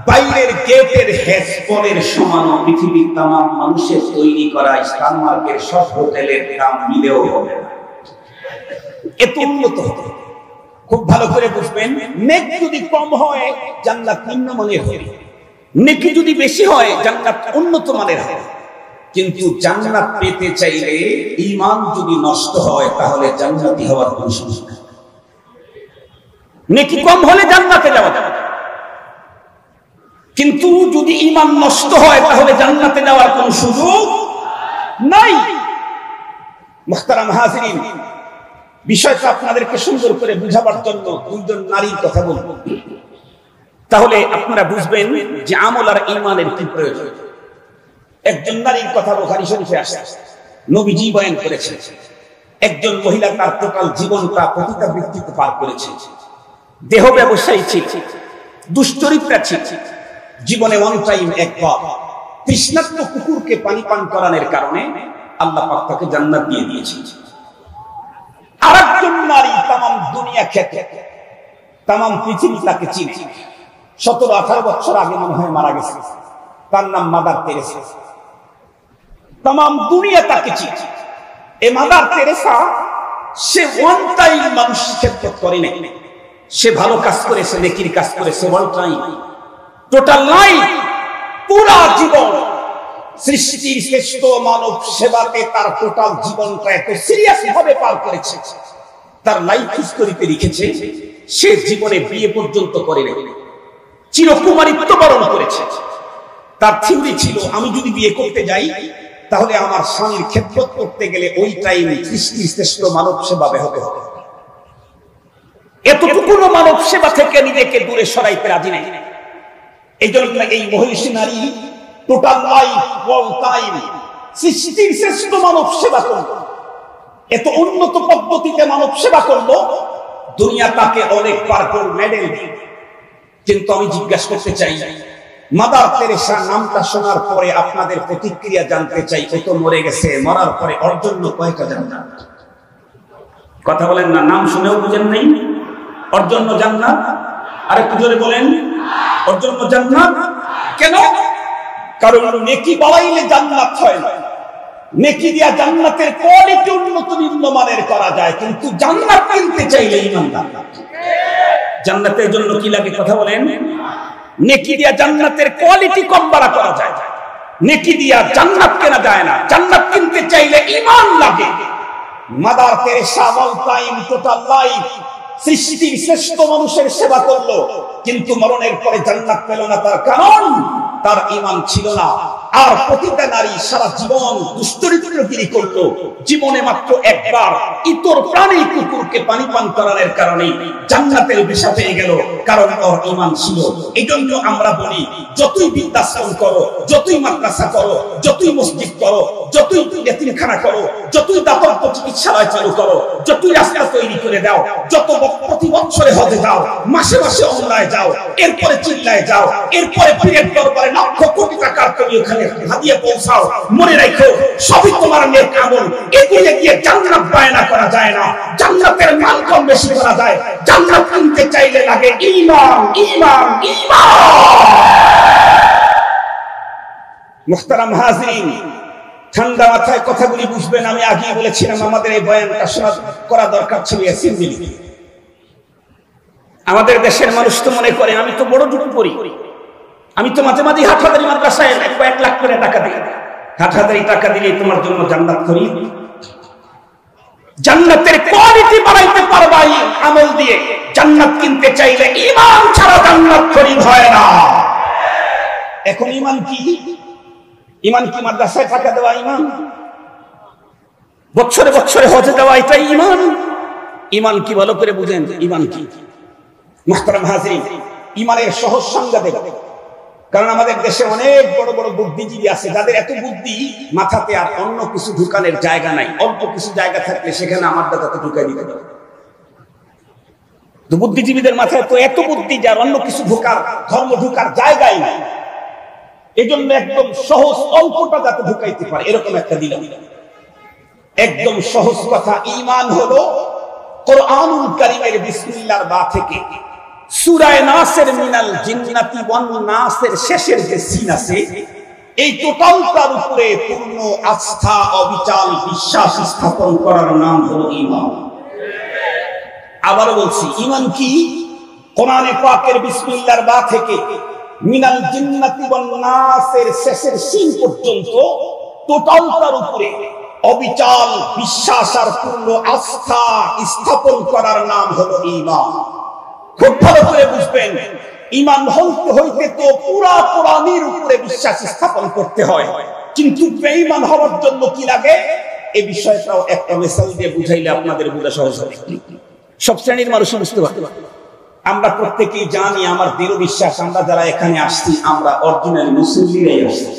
বাইরের গেটের হেসপলের সমান পৃথিবীর তামাম মানুষের তৈরি করা স্টার মার্কের সব হোটেলের দাম মিলেও হবে না, এত উন্নত হবে। খুব ভালো করে বুঝবেন, নেক যদি কম হয় জান্নাত নিম্নমানের হবে, নেকি যদি বেশি হয় জান্নাত উন্নত মানের হবে। কিন্তু জান্নাত পেতে চাইলে ঈমান যদি নষ্ট হয় তাহলে জান্নাতি হওয়ার কোনো সুযোগ নেই। নেকি কম হলে জান্নাতে যাওয়া যাবে, কিন্তু যদি ঈমান নষ্ট হয় তাহলে জান্নাতে যাওয়ার কোনো সুযোগ নাই। মুহতারাম হাজিরিন, বিষয়টা আপনাদেরকে সুন্দর করে বুঝাবার জন্য দুইজন নারীর কথা বলবো, তাহলে আপনারা বুঝবেন যে আমল আর ঈমানের কি প্রয়োজন। একজন নারীর কথা বুখারী শরীফে আসে, নবীজি বয়ান করেছেন। একজন মহিলা তার টোটাল জীবনটা পতিতাবৃত্তিতে পার করেছে। দেহ ব্যবসায়ী ছিল, দুশ্চরিত্রা ছিল, জীবনে ওয়ান টাইম একবার তৃষ্ণার্ত কুকুরকে পানি পান করানোর কারণে আল্লাহ পাক তাকে জান্নাত দিয়ে দিয়েছেন। আরেকজন নারী তামাম দুনিয়া খেতে, তামাম পৃথিবী তাকে চিনে, 17-18 বছর আগে মনে হয় মারা গেছে। তার নাম মাদার তেরেসা। তামাম দুনিয়া তাকে চিনে। এই মাদার তেরেসা, সে ওয়ান টাইম মানুষ খেদমত করে নাই, সে ভালো কাজ করেছে, নেকির কাজ করেছে ওয়ান টাইম। টোটাল লাইফ, পুরা জীবন সৃষ্টির শ্রেষ্ঠ মানব সেবাতে তার টোটাল জীবনটা এত সিরিয়াস ভাবে পার করেছে। তার লাইফ হিস্টোরিতে লিখেছে সে জীবনে বিয়ে পর্যন্ত করে নাই, চিরকুমারিত্ব বরণ করেছে। তার থিওরি ছিল, আমি যদি বিয়ে করতে যাই তাহলে আমার স্বামীর খেদমত করতে গেলে ওই টাইম সৃষ্টির শ্রেষ্ঠ মানব সেবা ব্যাহত হবে। এতটুকু মানব সেবা থেকে নিজেকে দূরে সরাইতে রাজি নাই। এই জন্য এই মহিষী নারী টোটাল লাইফ অল টাইম সৃষ্টির শ্রেষ্ঠ মানব সেবা করল, এত উন্নত পদ্ধতিতে মানব সেবা করলো, দুনিয়া তাকে অনেক পার্পল মেডেল দিল। কিন্তু আমি জিজ্ঞাসা করতে চাই, মাদার তেরেসা নামটা শোনার পরে আপনাদের প্রতিক্রিয়া জানতে চাই। ও তো মরে গেছে, মরার পরে ওর জন্য কয়টা জান্নাত? কথা বলেন না, নাম শুনেও বুঝেন নেই। ওর জন্য জান্নাত, আরেকটু জোরে বলেন, ওর জন্য জান্নাত। কেন? কারণ নেকি বাড়াইলে জান্নাত হয় না, নেকি দিয়া জান্নাতের কোয়ালিটি উন্নত নিম্নমানের করা যায়, কিন্তু জান্নাত কিনতে চাইলে ঈমানদার। জান্নাতের জন্য কি লাগে? কথা বলেন। নেকি দিয়া জান্নাতের কোয়ালিটি কম বাড়া করা যায়, নেকি দিয়া জান্নাত কেনা যায় না, জান্নাত কিনতে চাইলে ঈমান লাগে। Mother Teresa all time total life সৃষ্টির শ্রেষ্ঠ মানুষের সেবা করলো, কিন্তু মরণের পরে জান্নাত পেল না। তার কারণ তার ঈমান ছিল না। আর প্রতিটা নারী সারা জীবন দুশ্চরিত্রগিরি করলো, জীবনে মাত্র একবার ইতর প্রাণী কুকুরকে পানি পান করানোর কারণে জান্নাতের বিষা পেয়ে গেল, কারণ ওর ঈমান ছিল। এই জন্য আমরা বলি, যতই বৃদ্ধাশ্রম করো, যতই মাদ্রাসা করো, যতই মসজিদ করো, যতই এতিমখানা করো, যতই দাতব্য চিকিৎসালয় চালু করো, যতই রাস্তা তৈরি করে দাও, যত প্রতি বছরে হজে যাও, মাসে মাসে ওমরায় যাও, এরপরে চিল্লায় যাও, এরপরে পীরের দরবারে লক্ষ কোটি টাকার তুমি ওখানে হাদিয়া পৌঁছাও, মনে রাখো সবই তোমার নেক আমল। এগুলো গিয়ে জান্নাত বায়না করা যায় না, জান্নাতের মান কম বেশি করা যায়। জান্নাত কিনতে চাইলে লাগে ঈমান, ঈমান, ঈমান। মুহতারাম হাজিরিন, ঠান্ডা মাথায় কথাগুলি বুঝবেন। আমি আগেই বলেছিলাম আমাদের এই বয়ানটা করা দরকার ছিল অ্যাসেম্বলি। আমাদের দেশের মানুষ তো মনে করে আমি তো বড় ডুবু পড়ি, আমি তো মাঝে মাঝে হাটহাজারি মাদ্রাসায় 1 লাখ করে টাকা দিই, হাটহাজারি টাকা দিলে তোমার জন্য জান্নাত খরিদ। জান্নাতের কোয়ালিটি বাড়াইতে পারবা এই আমল দিয়ে। জান্নাত কিনতে চাইলে ঈমান ছাড়া জান্নাত খরিদ হয় না। এখন ঈমান কি? ঈমান কি মাদ্রাসায় টাকা দেওয়া ঈমান? বছরে বছরে হজে যাওয়া এটাই ঈমান? ঈমান কি ভালো করে বুঝেন? ঈমান কি? মুহতারাম হাজিরিন, ঈমানের সহজ সংজ্ঞা দেব। কারণ আমাদের দেশে অনেক বড় বড় বুদ্ধিজীবী আছে যাদের এত বুদ্ধি, মাথাতে আর অন্য কিছু ঢুকানোর জায়গা নাই। অল্প কিছু জায়গা থাকলে সেখানে আমার দাদাকে ঢুকাই দিতে পারে। তো বুদ্ধিজীবীদের মাথায় তো এত বুদ্ধি যার অন্য কিছু ঢুকার, ধর্ম ঢুকার জায়গাই নাই। এজন্য একদম সহজ অল্পটা যাতে ঢুকাইতে পারে এরকম একটা দিলাম। একদম সহজ কথা, ঈমান হলো কোরআনুল কারীমের বিসমিল্লাহর বা থেকে সূরা নাসের মিনাল জিন্নাতি ওয়ান নাসের শেষের যে সিন আছে, এই টোটালটার উপরে পূর্ণ আস্থা, অবিচল বিশ্বাস স্থাপন করার নাম হলো ঈমান। আবার বলছি, ঈমান কি? কোরআনে পাকের বিসমিল্লাহর বা থেকে মিনাল জিন্নাতি ওয়ান নাসের শেষের সিন পর্যন্ত টোটালটার উপরে অবিচল বিশ্বাস আর পূর্ণ আস্থা স্থাপন করার নাম হলো ঈমান। খুব ভালো করে বুঝবেন, ঈমান হইতে তো পুরা কোরআনের উপরে বিশ্বাস স্থাপন করতে হয়। কিন্তু বেঈমান হওয়ার জন্য কি লাগে, এই বিষয়টাও একটা মিসাল দিয়ে বুঝাইলে আপনাদের বোঝা সহজ হবে। সব শ্রেণীর মানুষ বুঝতে পারবে। আমরা প্রত্যেকেই জানি, আমার দৃঢ় বিশ্বাস, আমরা যারা এখানে আসছি আমরা অরিজিনালি মুসল্লিরাই আসছি।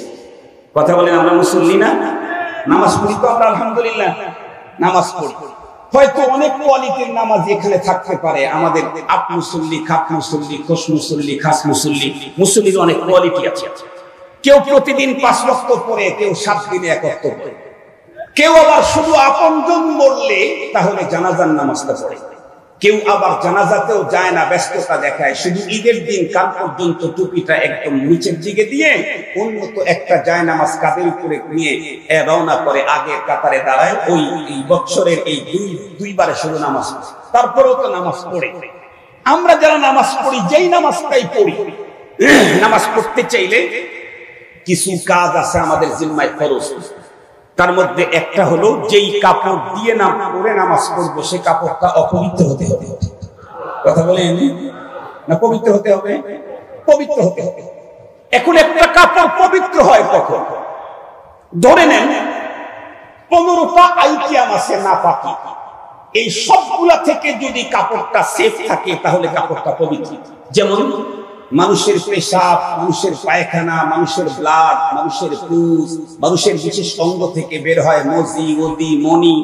কথা বলেন, আমরা মুসল্লি না? নামাজ পড়ি তো আমরা, আলহামদুলিল্লাহ নামাজ পড়ি। হয়তো অনেক কোয়ালিটির নামাজ এখানে থাকতে পারে, আমাদের আপ মুসল্লি, খাপ মুসল্লি, খোশ মুসল্লি, খাস মুসল্লি, মুসল্লির অনেক কোয়ালিটি আছে। কেউ প্রতিদিন 5 ওয়াক্ত পড়ে, কেউ 7 দিনে 1 ওয়াক্ত পড়ে, কেউ আবার শুধু আপনজন মরলে তাহলে জানাজার নামাজটা পড়ে, কেউ আবার জানাজাতেও যায় না, ব্যস্ততা দেখায়, শুধু ঈদের দিন কাল পর্যন্ত টুপিটা একদম নিচের দিকে দিয়ে উন্নত একটা জায়নামাজ কাঁধের উপরে নিয়ে রওনা করে, আগে কাতারে দাঁড়ায়। ওই বছরের এই দুইবারে শুধু নামাজ, তারপরেও তো নামাজ পড়ে। আমরা যারা নামাজ পড়ি, যেই নামাজটাই পড়ি, নামাজ পড়তে চাইলে কিছু কাজ আছে আমাদের জিম্মায় ফরজ। তার মধ্যে একটা হলো, যেই কাপড় দিয়ে পরে নামাজ পড়বো সে কাপড়টা অপবিত্র হতে হবে। কথা বলেন না? পবিত্র হতে হবে, পবিত্র হতে হবে। এখন একটা কাপড় পবিত্র হয় কখন? ধরে নেন 15টা আইটেম আছে নাপাকি, এই সবগুলা থেকে যদি কাপড়টা সেফ থাকে তাহলে কাপড়টা পবিত্র। যেমন মানুষের পেশাব, মানুষের পায়খানা, মানুষের ব্লাড, মানুষের পুজ, মানুষের বিশেষ অঙ্গ থেকে বের হয় মজি, ওদি, মনি,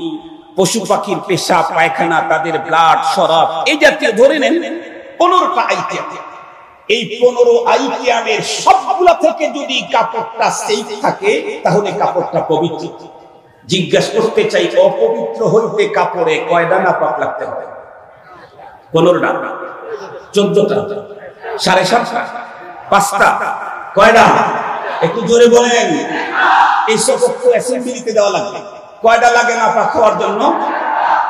পশু পাখির পেশাব, পায়খানা, তাদের ব্লাড, শরাব, এই জাতীয় ধরে নেন 15টা আইটেম। এই 15 আইটেমের সবগুলা থেকে যদি কাপড়টা সেফ থাকে তাহলে কাপড়টা পবিত্র। জিজ্ঞাসা করতে চাই, অপবিত্র হইতে কাপড়ে কয়টা নাপাক লাগতে হবে? 15টা, 14টা, 7.5টা, 5টা, কয়টা? একটু জোরে বলেন। এই সবক তো অ্যাসেম্বলিতে দেওয়া লাগবে। কয়টা লাগে না পাক খাওয়ার জন্য?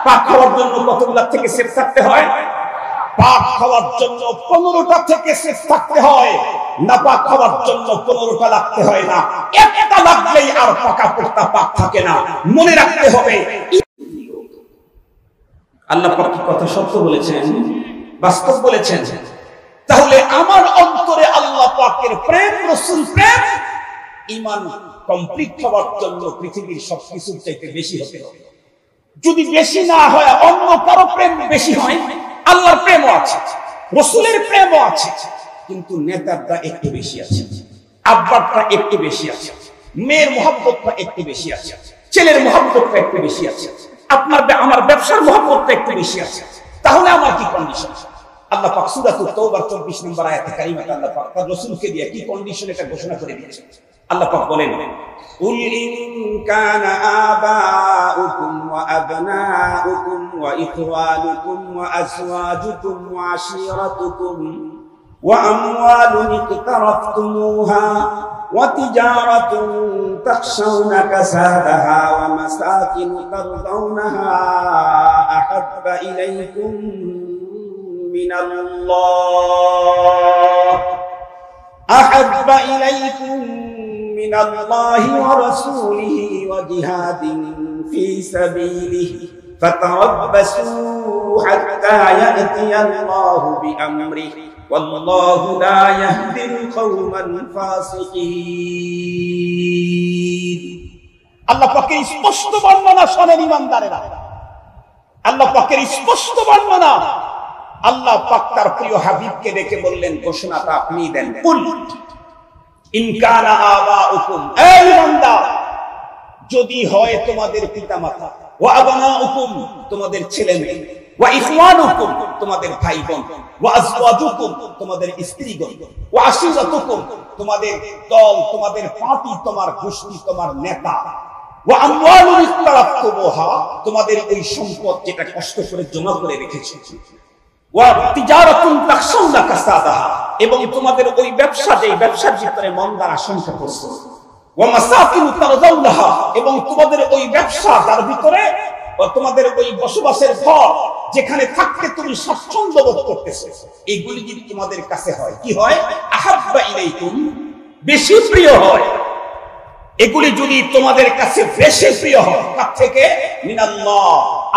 পাক খাওয়ার জন্য কতগুলা থেকে সেফ থাকতে হয়? পাক হওয়ার জন্য 15টা থেকে সেফ থাকতে হয়, নাপাক হওয়ার জন্য 15টা লাগতে হয় না। একটা লাগলেই আর পাকাপোক্তা পাক থাকে না। মনে রাখতে হবে আল্লাহ পাক কি কথা সত্য বলেছেন, বাস্তব বলেছেন। তাহলে আমার অন্তরে আল্লাহ পাকের প্রেম, রাসূল প্রেম, ঈমান কমপ্লিট হওয়ার জন্য পৃথিবীর সবকিছুর চাইতে বেশি হতে হবে। যদি বেশি না হয়, অন্য কারো প্রেম বেশি হয়, আল্লাহর প্রেমও আছে, রাসূলের প্রেমও আছে, কিন্তু নেতারটা একটু বেশি আছে, আব্বারটা একটু বেশি আছে, মেয়ের মহব্বতটা একটু বেশি আছে, ছেলের মহব্বতটা একটু বেশি আছে, আপনার আমার ব্যবসার মহব্বতটা একটু বেশি আছে। তাহলে আমার কি কন্ডিশন? আল্লাহ পাক সূরাতুত তাওবার 24 নম্বর আয়াতে কারিমাতে আল্লাহ পাক তার রাসূলকে দিয়ে কি কন্ডিশন এটা ঘোষণা করে দিয়েছেন। আল্লাহ পাক বলেন, কুল ইন কানা আবাউকুম ওয়া আবনাউকুম ওয়া ইখওয়ানুকুম ওয়া আজওয়াজুকুম ওয়া আশীরাতুকুম ওয়া আমওয়ালুন ইকতারাফতুমুহা ওয়া তিজারাতুন তাখশাউনা কাসাদাহা ওয়া মাসাকিন তারদাউনাহা আহাব্বা ইলাইকুম মিনাল্লাহ আহাব্বা ইলাইকুম মিনাল্লাহি ওয়া রাসূলিহি ওয়া জিহাদিন ফি সাবিলিহি ফাতারাব্বাসু হাত্তা ইয়াতিয়াল্লাহু বিআমরিহি ওয়াল্লাহু লা ইয়াহদিল কওমান ফাসিকিন। আল্লাহ পাকের স্পষ্ট বর্ণনা শোনেন ঈমানদারেরা, আল্লাহ পাকের স্পষ্ট বর্ণনা। আল্লাহ পাক তার প্রিয় হাবিবকে ডেকে বললেন, ঘোষণাটা আপনি দেন, কুল ইন কানা আবাউকুম, এই বান্দা, যদি হয় তোমাদের পিতামাতা, ওয়া আবনাউকুম, তোমাদের ছেলে মেয়ে, ওয়া ইখওয়ানুকুম, তোমাদের ভাই বোন, ওয়া আজওয়াজুকুম, তোমাদের স্ত্রীগণ, ওয়া আশীরাতুকুম, তোমাদের দল, তোমাদের পার্টি, তোমার গোষ্ঠী, তোমার নেতা, ওয়া আমওয়ালুন ইকতারাফতুমুহা, তোমাদের ওই সম্পদ যেটা কষ্ট করে জমা করে রেখেছো, ওয়া তিজারাতুন তাখশাউনা কাসাদাহা, এবং তোমাদের ওই ব্যবসা, যেই ব্যবসার ভিতরে মন্দার আশঙ্কা করছো, ওয়া মাসাকিন তারদাউনাহা, এবং তোমাদের ওই ব্যবসা তার ভিতরে তোমাদের ওই বসবাসের ঘর, যেখানে থাকতে তুমি স্বাচ্ছন্দ্য বোধ করতেছো, এইগুলি যদি তোমাদের কাছে হয়, কি হয়? আহাব্বা ইলাইকুম, বেশি প্রিয় হয়। এগুলি যদি তোমাদের কাছে বেশি প্রিয় হয়, কার থেকে? মিনাল্লাহ,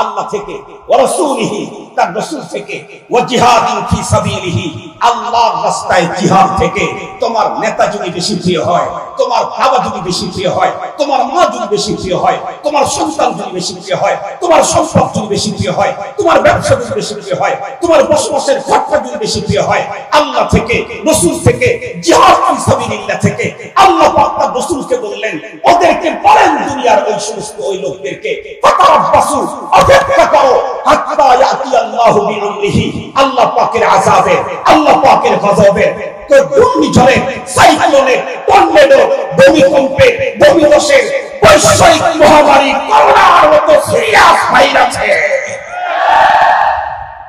আল্লাহ থেকে, ওয়া রাসূলিহি, তার রাসূল থেকে, ওয়া জিহাদিন ফি সাবিলিহি, আল্লাহর রাস্তায় জিহাদ থেকে তোমার নেতা যদি বেশি প্রিয় হয়, তোমার বাবা যদি বেশি প্রিয় হয়, তোমার মা যদি বেশি প্রিয় হয়, তোমার সন্তান যদি বেশি প্রিয় হয়, তোমার সম্পদ যদি বেশি প্রিয় হয়, তোমার ব্যবসা যদি বেশি প্রিয় হয়, তোমার বসবাসের ঘরটা যদি বেশি প্রিয় হয়, আল্লাহ থেকে, রাসূল থেকে, জিহাদ ফি সাবিলিল্লাহ থেকে, আল্লাহ পাক তার রাসূলকে বললেন, ওদেরকে বলেন, দুনিয়ার ওই সমস্ত ওই লোকদেরকে, ফাতারাব্বাসু, অপেক্ষা করো, হাত্তা ইয়াতিয়াল্লাহু বিআমরিহি, আল্লাহ পাকের আযাবে, আল্লাহ পাকের গজবে, তো ঘূর্ণিঝড়ে, সাইক্লোনে, টর্নেডো, ভূমিকম্পে, ভূমিধসে, বৈশ্বিক মহামারী, করোনার মতো সিরিয়াস ভাইরাসে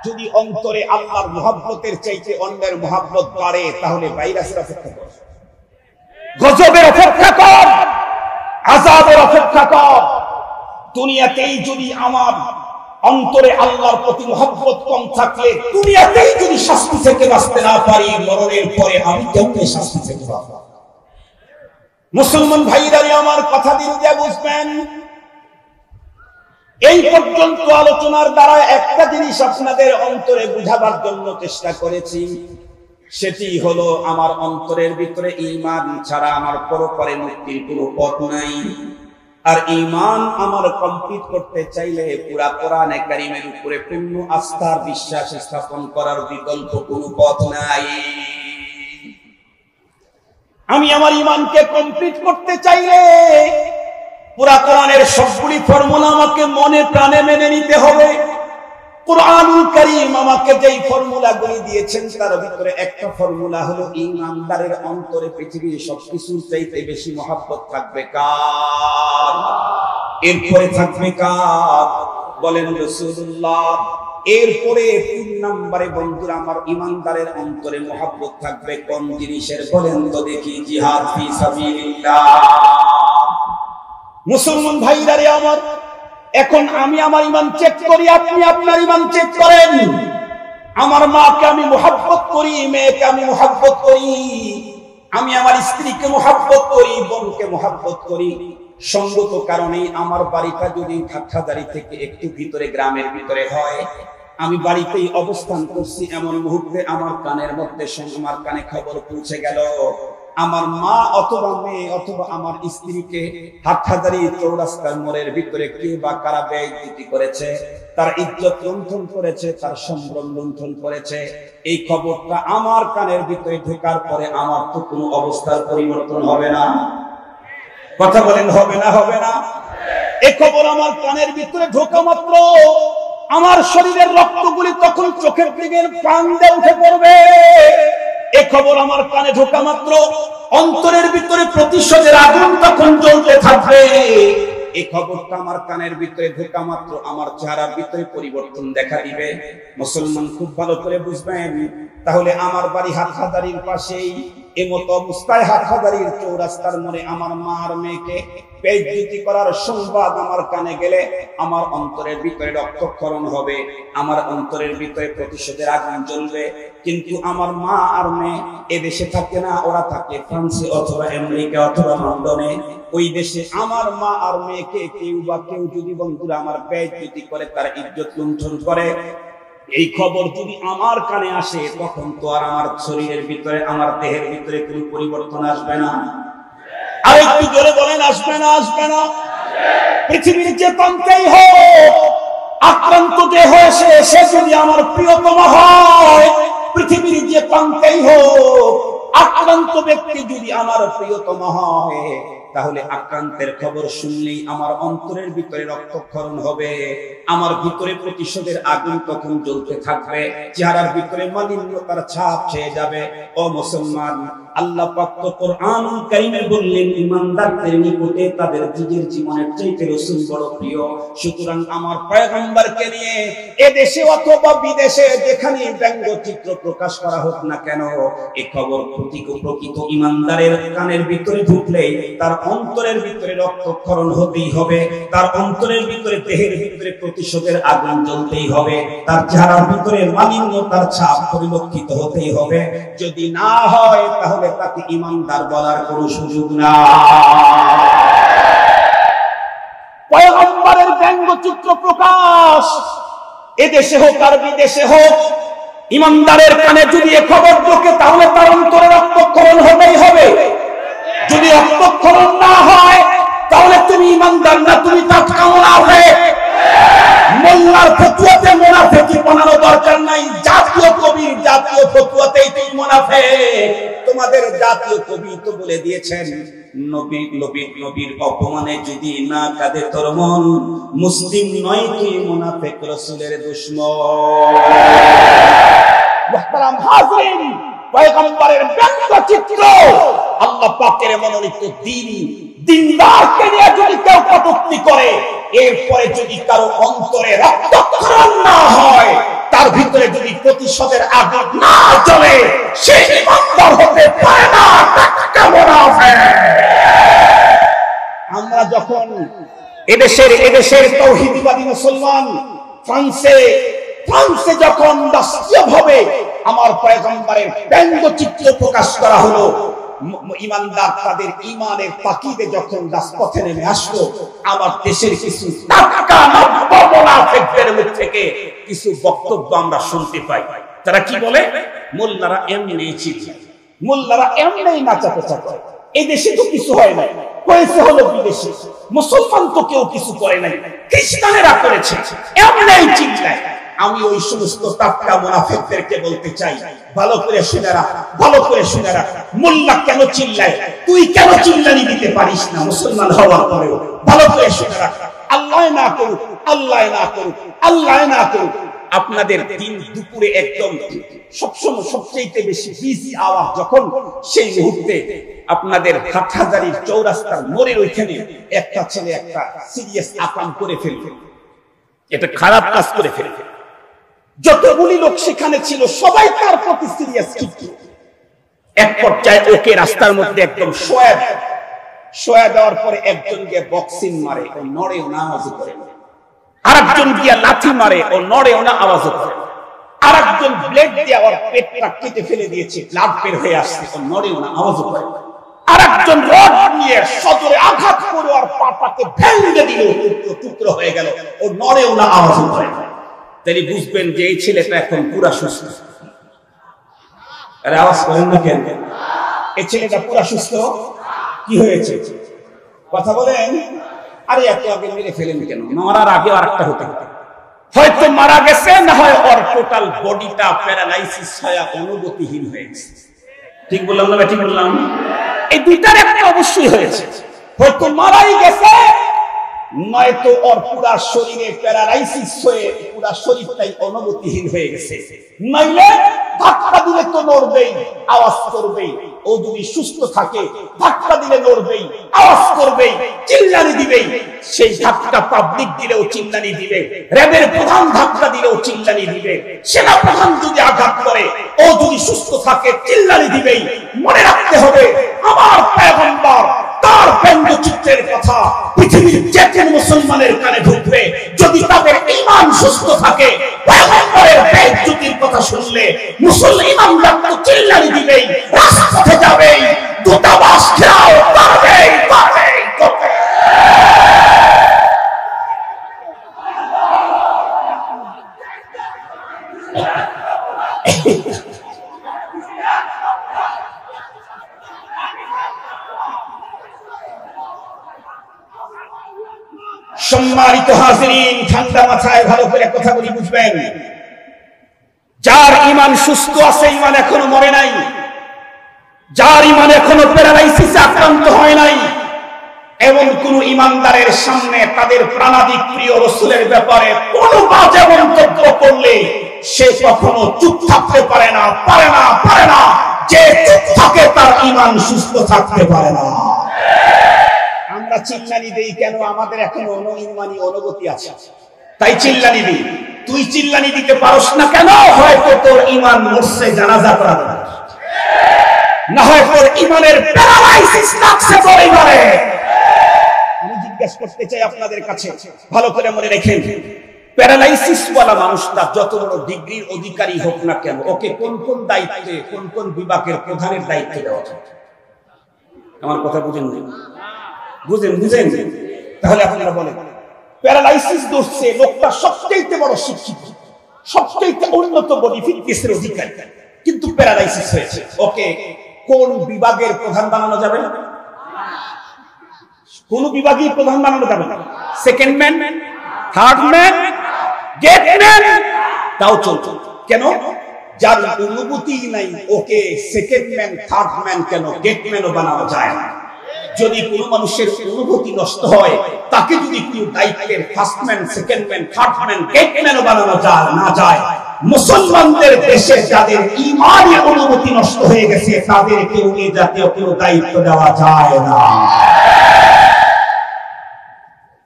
যদি অন্তরে আল্লাহর মহব্বতের চাইতে অন্যের মহব্বত বাড়ে, তাহলে ভাইরাসের অপেক্ষা কর, গজবের অপেক্ষা কর, আযাবের অপেক্ষা কর। দুনিয়াতেই যদি আমার অন্তরে আল্লাহর প্রতি মহব্বত কম থাকলে, দুনিয়াতেই যদি শাস্তি থেকে বাঁচতে না পারি, মরণের পরে আমি কেমনে শাস্তি থেকে বাঁচব? মুসলমান ভাইরা আমার কথা দিন দিয়ে বুঝবেন। এই পর্যন্ত আলোচনার দ্বারা একটা জিনিস আপনাদের অন্তরে বুঝাবার জন্য চেষ্টা করেছি, সেটি হলো আমার অন্তরের ভিতরে ঈমান ছাড়া আমার পরকালে মুক্তির কোনো পথ নাই। আর ঈমান আমার কমপ্লিট করতে চাইলে পুরা কোরআনে কারীমের উপরে পূর্ণ আস্থার বিশ্বাস স্থাপন করার বিকল্প কোনো পথ নাই। আমি আমার ঈমানকে কমপ্লিট করতে চাইলে পুরা কোরআনের সবগুলি ফর্মুলা আমাকে মনে প্রাণে মেনে নিতে হবে। কুরআনুল কারীম আমাকে যেই ফর্মুলাগুলি দিয়েছেন, তার ভিতরে একটা ফর্মুলা হলো ঈমানদারের অন্তরে পৃথিবীর সবকিছুর চাইতে বেশি মহব্বত থাকবে কার? এরপরে থাকবে কার? বলেন রাসূলুল্লাহ। এরপরে 3 নম্বরে বন্ধুরা আমার ঈমানদারের অন্তরে মহব্বত থাকবে কোন জিনিসের? বলেন তো দেখি। জিহাদ ফি সাবিলিল্লাহ। মুসলমান ভাইরা আমার, এখন আমি আমার ঈমান চেক করি, আপনি আপনার ঈমান চেক করেন। আমার মাকে আমি মুহাব্বত করি, মেয়েকে আমি মুহাব্বত করি, আমি আমার স্ত্রীকে মুহাব্বত করি, বোনকে মুহাব্বত করি। সঙ্গত কারণে আমার বাড়িটা যদি হাটহাজারী থেকে একটু ভিতরে, গ্রামের ভিতরে হয়, আমি বাড়িতেই অবস্থান করছি, এমন মুহূর্তে আমার কানের মধ্যে, আমার কানে খবর পৌঁছে গেল আমার মা অথবা মেয়ে অথবা আমার স্ত্রীকে হাটহাজারী চৌরাস্তার মোড়ের ভিতরে কে বা কারা বেইজ্জতি করেছে, তার ইজ্জত লুণ্ঠন করেছে, তার সম্ভ্রম লুণ্ঠন করেছে, এই খবরটা আমার কানের ভিতরে ঢোকার পরে আমার তো কোনো অবস্থার পরিবর্তন হবে না। কথা বলেন, হবে না? হবে না? এই খবর আমার কানের ভিতরে ঢোকা মাত্র আমার শরীরের রক্তগুলি তখন চোখের দিকে প্রাণ দিয়ে উঠে পড়বে। এই খবর আমার কানে ঢোকা মাত্র অন্তরের ভিতরে প্রতিশোধের আগুন তখন জ্বলতে থাকবে। এই খবরটা আমার কানের ভিতরে ঢোকা মাত্র আমার চেহারার ভিতরে পরিবর্তন দেখা দিবে। মুসলমান খুব ভালো করে বুঝবেন, তাহলে আমার বাড়ি হাটহাজারীর পাশেই, এমত অবস্থায় হাটহাজারীর চৌরাস্তার মোড়ে আমার মা আর মেয়েকে বেইজ্জতি করার সংবাদ আমার কানে গেলে আমার অন্তরের ভিতরে রক্তক্ষরণ হবে, আমার অন্তরের ভিতরে প্রতিশোধের আগুন জ্বলবে। কিন্তু আমার মা আর মেয়ে এদেশে থাকে না, ওরা থাকে ফ্রান্সে অথবা আমেরিকা অথবা লন্ডনে। ওই দেশে আমার মা আর মেয়েকে কেউ যদি বন্ধুরা আমার বেইজ্জতি করে, তার ইজ্জত লুণ্ঠন করে, এই খবর যদি আমার কানে আসে, তখন তো আর আমার শরীরের ভিতরে, আমার দেহের ভিতরে কোনো পরিবর্তন আসবে না। আর একটু জোরে বলেন, আসবে না? আসবে না? পৃথিবীর যে প্রান্তেই হোক, আক্রান্ত দেহ সে যদি আমার প্রিয়তম হয়, পৃথিবীর যে প্রান্তেই হোক, আক্রান্ত ব্যক্তি যদি আমার প্রিয়তম হয়, তাহলে আক্রান্তের খবর শুনলেই আমার অন্তরের ভিতরে রক্তক্ষরণ হবে, আমার ভিতরে প্রতিশোধের আগুন তখন জ্বলতে থাকবে, চেহারার ভিতরে মালিন্যতার ছাপ ছেয়ে যাবে। ও মুসলমান, আল্লাহ পাক কোরআনুল কারীমে বললেন, ঈমানদারদের নিকটে তাদের নিজের জীবনের চাইতে রাসূল বড় প্রিয়। সুতরাং আমার পয়গম্বরকে নিয়ে এদেশে অথবা বিদেশে যেখানে ব্যঙ্গচিত্র প্রকাশ করা হোক না কেন, এই খবর প্রকৃত ঈমানদারের কানের ভিতরে ঢুকলেই তার অন্তরের ভিতরে রক্তক্ষরণ হতেই হবে, তার অন্তরের ভিতরে, দেহের ভিতরে প্রতিশোধের আগুন জ্বলতেই হবে, তার চেহারার ভিতরে মালিন্যতার ছাপ পরিলক্ষিত হতেই হবে। যদি না হয়, তাহলে তাকে ঈমানদার বলার কোনো সুযোগ না। পয়গম্বরের ব্যঙ্গচিত্র প্রকাশ এদেশে হোক আর বিদেশে হোক, ঈমানদারের কানে যদি এ খবর ঢোকে, তাহলে তার অন্তরে রক্তক্ষরণ হতেই হবে। যদি রক্তক্ষরণ না হয়, তাহলে তুমি ঈমানদার না, তুমি টাটকা মুনাফিক। মোল্লার ফতোয়াতে মুনাফিকি বানানো দরকার নাই, জাতীয় কবির জাতীয় ফতোয়াতেই তুমি মুনাফিক। তোমাদের জাতীয় কবি তো বলে দিয়েছেন, নবীর অপমানে যদি না কাঁদে তোর মন, মুসলিম নয় তুই মুনাফিক, রাসূলের দুশমন। মুহতারাম হাজিরিন, পয়গম্বরের ব্যঙ্গচিত্র আল্লাহ পাকের মনোনীত দিনদারকে নিয়ে যদি কেউ কটূক্তি করে, এরপরে যদি কারো অন্তরে রক্তক্ষরণ না হয়, তার ভিতরে যদি প্রতিশোধের আগুন না জ্বলে, সে ঈমানদার হতে পারে না, টাটকা মুনাফিক। আমরা যখন এদেশের তাওহীদবাদী মুসলমান ফ্রান্সে যখন রাষ্ট্রীয়ভাবে আমার পয়গম্বরের ব্যঙ্গচিত্র প্রকাশ করা হলো, ঈমানদার তাদের ঈমানের তাকিদে যখন রাজপথে নেমে আসলো, আমার দেশের কিছু টাটকা নব্য মুনাফিকদের মুখ থেকে কিছু বক্তব্য আমরা শুনতে পাই। তারা কি বলে? মোল্লারা এমনি চিল্লায়, মোল্লারা এমনি নাচাপেচা করে, এই দেশে তো কিছু হয় নাই, হয়েছে হলো বিদেশে, মুসলমান তো কেউ কিছু করে নাই, খ্রিস্টানেরা করেছে, এমনি চিল্লায়। আমি ওই সমস্ত টাটকা মুনাফিকদেরকে বলতে চাই, ভালো করে শুনে রাখ, ভালো করে শুনে রাখ, মোল্লা কেন চিল্লায়, তুই কেন চিল্লানি দিতে পারিস না মুসলমান হওয়ার পরেও? ভালো করে শুনে রাখ। আল্লাহ না করুক, আল্লাহ না করুক, আল্লাহ না করুক, আপনাদের দিন দুপুরে একদম সবসময় সবচেয়ে বেশি বিজি আওয়াজ যখন, সেই মুহূর্তে আপনাদের হাটহাজারীর চৌরাস্তার মোড়ের ওইখানে একটা ছেলে একটা সিরিয়াস আকাম করে ফেলবে, এটা খারাপ কাজ করে ফেলবে। যতগুলি লোক সেখানে ছিল সবাই তার প্রতি সিরিয়াস ছিল। এক পর্যায়ে ওকে রাস্তার মধ্যে একদম শোয়া দেওয়ার পরে একজন গিয়ে বক্সিং মারে, ও নড়েও না, আওয়াজ করে। আরেকজন গিয়া লাথি মারে, ও নড়েও না, আওয়াজ করে। আর একজন ব্লেড দিয়ে ওর পেটটা কেটে ফেলে দিয়েছে, ব্লাড বের হয়ে আসছে, ও নড়েও না, আওয়াজও করে। আর একজন রড নিয়ে সজোরে আঘাত করে ওর পাটাকে ভেঙে দিল, টুকরো টুকরো হয়ে গেল, ও নড়েও না, আওয়াজও করে। তাহলে বুঝবেন যে এই ছেলেটা এখন পুরা সুস্থ। আরে আওয়াজ করেন না কেন? এই ছেলেটা পুরা সুস্থ। কি হয়েছে কথা বলেন? আরে এত আগে মেরে ফেলেন কেন? মারার আগে আর একটা হতে হতে হয়তো মারা গেছে, না হয় ওর টোটাল বডিটা প্যারালাইসিস হয়ে অনুভূতিহীন হয়ে গেছে। ঠিক বললাম না? ঠিক বললাম? এই দুইটার একটা অবশ্যই হয়েছে। হয়তো মারাই গেছে, নয়তো ওর পুরা শরীরে প্যারালাইসিস হয়ে পুরা শরীরটাই অনুভূতিহীন হয়ে গেছে। নইলে ধাক্কা দিলে তো নড়বেই, আওয়াজ করবেই। ও যদি সুস্থ থাকে, ধাক্কা দিলে নড়বেই, আওয়াজ করবেই, চিল্লানি দিবেই। সেই ধাক্কা পাবলিক দিলেও চিল্লানি দিবে, র্যাবের প্রধান ধাক্কা দিলেও চিল্লানি দিবে, সেনা প্রধান যদি আঘাত করে ও যদি সুস্থ থাকে চিল্লানি দিবেই। মনে রাখতে হবে, আমার পয়গম্বর তার ব্যঙ্গচিত্রের কথা পৃথিবীর যে কোনো মুসলমানের কানে ঢুকবে, যদি তাদের ঈমান সুস্থ থাকে। পয়গম্বরের বেইজ্জতির কথা শুনলে মুসলমানরা তো চিল্লানি দিবেই, রাজপথে যাবেই, দূতাবাস ঘেরাও করবেই, করবেই, করবে। সম্মানিত হাজিরিন, ঠান্ডা মাথায় ভালো করে কথাগুলি বুঝবেন। যার ঈমান সুস্থ আছে, ঈমান এখনো মরে নাই, যার ঈমান এখনো প্যারালাইসিসে আক্রান্ত হয় নাই, এমন কোন ঈমানদারের সামনে তাদের প্রাণাদিক প্রিয় রাসূলের ব্যাপারে কোনো বাজে মন্তব্য করলে সে কখনো চুপ থাকতে পারে না, পারে না, পারে না। যে চুপ থাকে তার ঈমান সুস্থ থাকতে পারে না। আমরা চিল্লানি দেই কেন? আমাদের এখনো অনঈমানি অনুভূতি আছে, তাই চিল্লানি দিই। তুই চিল্লানি দিতে পারস না কেন? হয়তো তোর ঈমান মরছে, জানাজা করা দরকার, না হয় তোর ঈমানের প্যারালাইসিস লাগছে তোর ঈমানে। আমি জিজ্ঞেস করতে চাই আপনাদের কাছে, ভালো করে মনে রাখেন, প্যারালাইসিস ওয়ালা মানুষটা যত বড় ডিগ্রির অধিকারী হোক না কেন, ওকে কোন কোন দায়িত্বে, কোন কোন বিভাগের প্রধানের দায়িত্ব দেওয়া উচিত? আমার কথা বুঝেন না? বুঝেন? বুঝেন? তাহলে আপনারা বলেন, প্যারালাইসিস ধরছে লোকটা সবচেয়ে বড় শিক্ষিত, সবচেয়ে উন্নত বডি ফিটনেসের অধিকারী, কিন্তু প্যারালাইসিস হয়েছে, ওকে কোন বিভাগের প্রধান বানানো যাবে না? কোন বিভাগেই প্রধান বানানো যাবে না। Second man, third man, gate man, তাও চলছে কেন? যার অনুভূতি নাই ওকে সেকেন্ড ম্যান, থার্ড ম্যান কেন, গেট ম্যানও বানানো যায় না। যদি কোন মানুষের অনুভূতি নষ্ট হয়, তাকে যদি কেউ দায়িত্বের first man, second man, third man, gate ম্যানও বানানো যায় না যায়, মুসলমানদের দেশে যাদের ঈমানের অনুভূতি নষ্ট হয়ে গেছে তাদেরকে এই জাতীয় কোনো দায়িত্ব দেওয়া যায় না।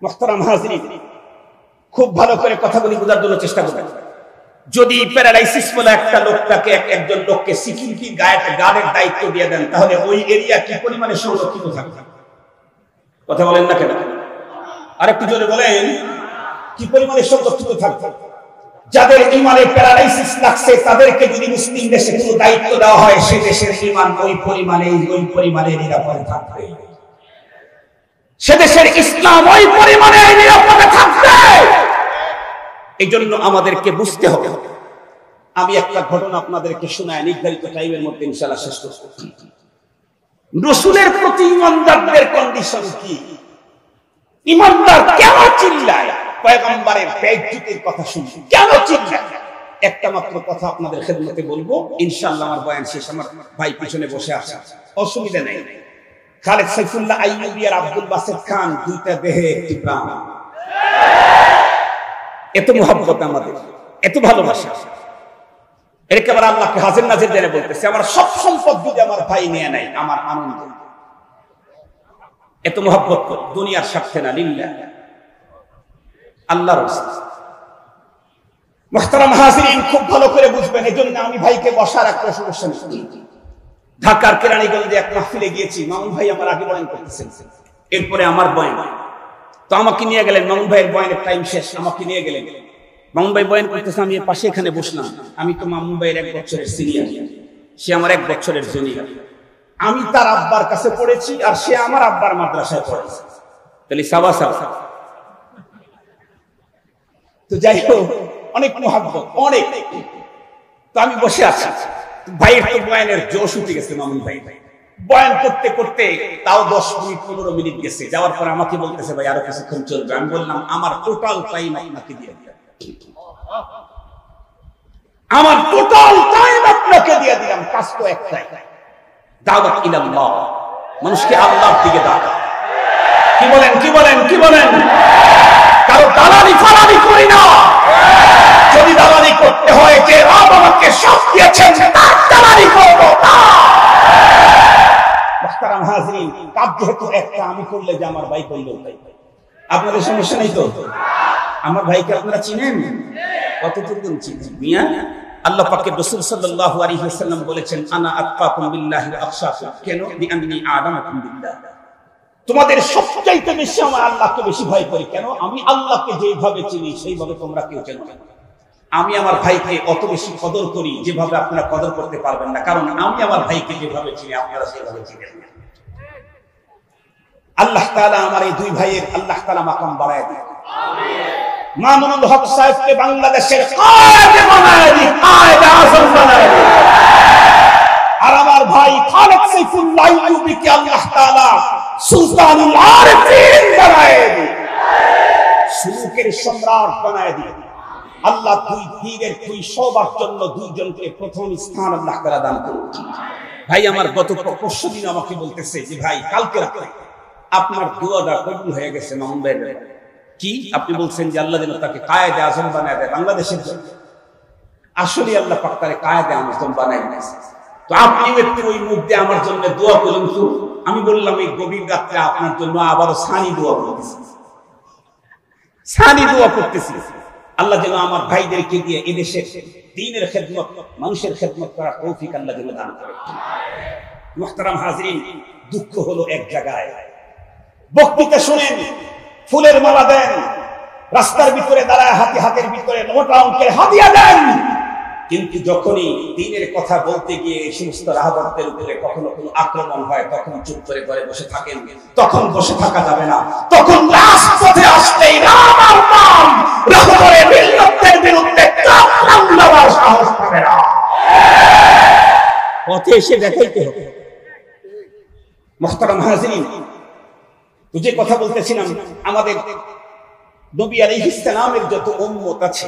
মুহতারাম হাজিরিন, খুব ভালো করে কথাগুলি বোঝার জন্য চেষ্টা করবেন। যদি প্যারালাইসিস বলে একটা লোকটাকে, একজন লোককে সিকিউরিটি গার্ডের দায়িত্ব দিয়ে দেন, তাহলে ওই এরিয়া কি পরিমাণে সংরক্ষিত থাকবে? কথা বলেন না কেন? আরেকটু জোরে বলেন, কি পরিমাণে সংরক্ষিত থাকবে? যাদের ঈমানে প্যারালাইসিস লাগছে তাদেরকে যদি মুসলিম দেশে কোনো দায়িত্ব দেওয়া হয়, সে দেশের ঈমান ওই পরিমাণে নিরাপদে থাকবে, সে দেশের ইসলাম ওই পরিমাণে নিরাপদে থাকবে। এই জন্য আমাদেরকে বুঝতে হবে। আমি একটা ঘটনা আপনাদেরকে শোনায়, নির্ধারিত টাইমের মধ্যে ইনশাআল্লাহ শেষ করব। রাসূলের প্রতি ঈমানদারদের কন্ডিশন কি? ঈমানদার কেন চিল্লায়? পয়গম্বরের বেইজ্জতির কথা শুনে কেন চিল্লায়? একটা মাত্র কথা আপনাদের খেদমতে বলবো, ইনশাআল্লাহ আমার বয়ান শেষ। আমার ভাই পিছনে বসে আছে, অসুবিধা নেই। খালেদ সাইফুল্লাহ আইয়ুবী আর আব্দুল বাসেত খান, দুইটা দেহে একটি প্রাণ। এত মুহাব্বত আমাদের, এত ভালোবাসা, একেবারে আল্লাহকে হাজির নাজির জেনে বলতেছে, আমার সব সম্পদ যদি আমার ভাই নিয়ে নেয় আমার আনন্দ। এত মুহাব্বত দুনিয়ার স্বার্থে না, লিল্লাহ, আল্লাহর রাস্তায়। মুহতারাম হাজিরিন, খুব ভালো করে বুঝবেন। এজন্য আমি ভাইকে বসার একটা সমস্যা নেই। ঢাকার কেরানীগঞ্জে এক মাহফিলে গিয়েছি, মামুন ভাই আমার আগে বয়ান করতেছেন, এরপরে আমার বয়ান, তো আমাকে নিয়ে গেলেন। মামুন ভাইয়ের বয়ানের টাইম শেষ, আমাকে নিয়ে গেলেন। মামুন ভাই বয়ান করতেছে, আমি পাশে এখানে বসলাম। আমি তো মামুন ভাইয়ের 1 বছরের সিনিয়র, সে আমার 1 বছরের জুনিয়র। আমি তার আব্বার কাছে পড়েছি আর সে আমার আব্বার মাদ্রাসায় পড়েছে, তাহলে সাবা সাবা। তো যাই হোক, অনেক মুহাব্বত, অনেক। তো আমি বসে আছি, ভাইয়ের তো বয়ানের জোশ উঠে গেছে। মামুন ভাই বয়ান করতে করতে তাও 10 মিনিট 15 মিনিট গেছে। যাওয়ার পর আমাকে বলতেছে, ভাই আরো কিছুক্ষণ চলবে। আমি বললাম, আমার টোটাল টাইম আপনাকে দিয়ে দিলাম, আমার টোটাল টাইম আপনাকে দিয়ে দিলাম। কাজ তো একটাই, দাওয়াত ইলাল্লাহ, মানুষকে আল্লাহর দিকে ডাকা। কি বলেন, কি বলেন, কি বলেন? কারো দালালি ফালালি করি না। যদি দালালি করতে হয়, যে রব আমাকে সব দিয়েছেন তার দালালি করব না। মুহতারাম হাজিরিন, কাজ যেহেতু একটা, আমি করলে যে আমার ভাই করলেও তাই। আপনাদের সমস্যা নেই তো? আমার ভাইকে আপনারা চিনেন? কতটুকু চিনেন মিয়া? আল্লাহ পাকের রাসূল সাল্লাল্লাহু আলাইহি ওয়াসাল্লাম বলেছেন, আনা আতকাকুম বিল্লাহি ওয়া আখশাকুম, কেন? বিআন্নী আ'লামুকুম বিল্লাহ। তোমাদের সবচাইতে বেশি আমি আল্লাহকে বেশি ভয় করি। কেন? আমি আল্লাহকে যেভাবে চিনি সেইভাবে তোমরা কেউ চেনো না। আমি আমার ভাইকে অত বেশি কদর করি যেভাবে আপনারা কদর করতে পারবেন না, কারণ আমি আমার ভাইকে যেভাবে চিনি আপনারা সেভাবে চিনেন না। আল্লাহ তাআলা আমার এই 2 ভাইয়ের আল্লাহ তাআলা মাকাম বাড়ায় দেন। আমিন। মামুনুল হক সাহেবকে বাংলাদেশের কায়েদে বানায় দিন, কায়েদে আযম বানায় দিন। আর আমার ভাই খালেদ সাইফুল্লাহ আইয়ুবীকে আল্লাহ তাআলা সুলতানুল আরিফিন বানায় দিন, সুলুকের সম্রাট বানায় দিন। আল্লাহ 2 পীরের 2 সবার জন্য 2 জনকে প্রথম স্থান আল্লাহ তাআলা দান করুন। ভাই আমার গত পরশুদিন আমাকে বলতেছে যে, ভাই কালকে রাতে আপনার দোয়াটা কবুল হয়ে গেছে মামুন ভাই। কি আপনি বলছেন যে আল্লাহ যেন তাকে কায়েদে আযম বানায় দেয় বাংলাদেশের জন্য? আসলে আল্লাহ পাক তারে কায়েদে আযম বানায় দিয়েছে। তো আপনি একটু ওই মধ্যে আমার জন্য দোয়া করুন তো। আমি বললাম, এই গভীর রাত্রে আপনার জন্য আবারও সানি দোয়া করতেছি, সানি দোয়া করতেছি। আল্লাহ যেন আমার ভাইদেরকে দিয়ে এদেশের দ্বীনের খেদমত, মানুষের খেদমত করার তৌফিক আল্লাহ যেন দান করে। মুহতারাম হাজিরিন, দুঃখ হলো এক জায়গায়, বক্তৃতা শুনেন, ফুলের মালা দেন, রাস্তার ভিতরে দাঁড়ায় হাতের ভিতরে 9টা অঙ্কের হাদিয়া দেন, কিন্তু যখনই দ্বীনের কথা বলতে গিয়ে এই সমস্ত রাহবরদের উপরে কখনো কোনো আক্রমণ হয়, তখন চুপ করে ঘরে বসে থাকেন। তখন বসে থাকা যাবে না, তখন রাজপথে আসলেই রাম আর নাম, রাহবরের মিল্লাতের বিরুদ্ধে কাফলাম দেওয়ার সাহস পাবে না, পথে এসে দেখাইতে হবে। মুহতারাম হাজিরিন, তো যে কথা বলতেছিলাম, আমাদের নবী আলাইহিস সালামের যত উম্মত আছে,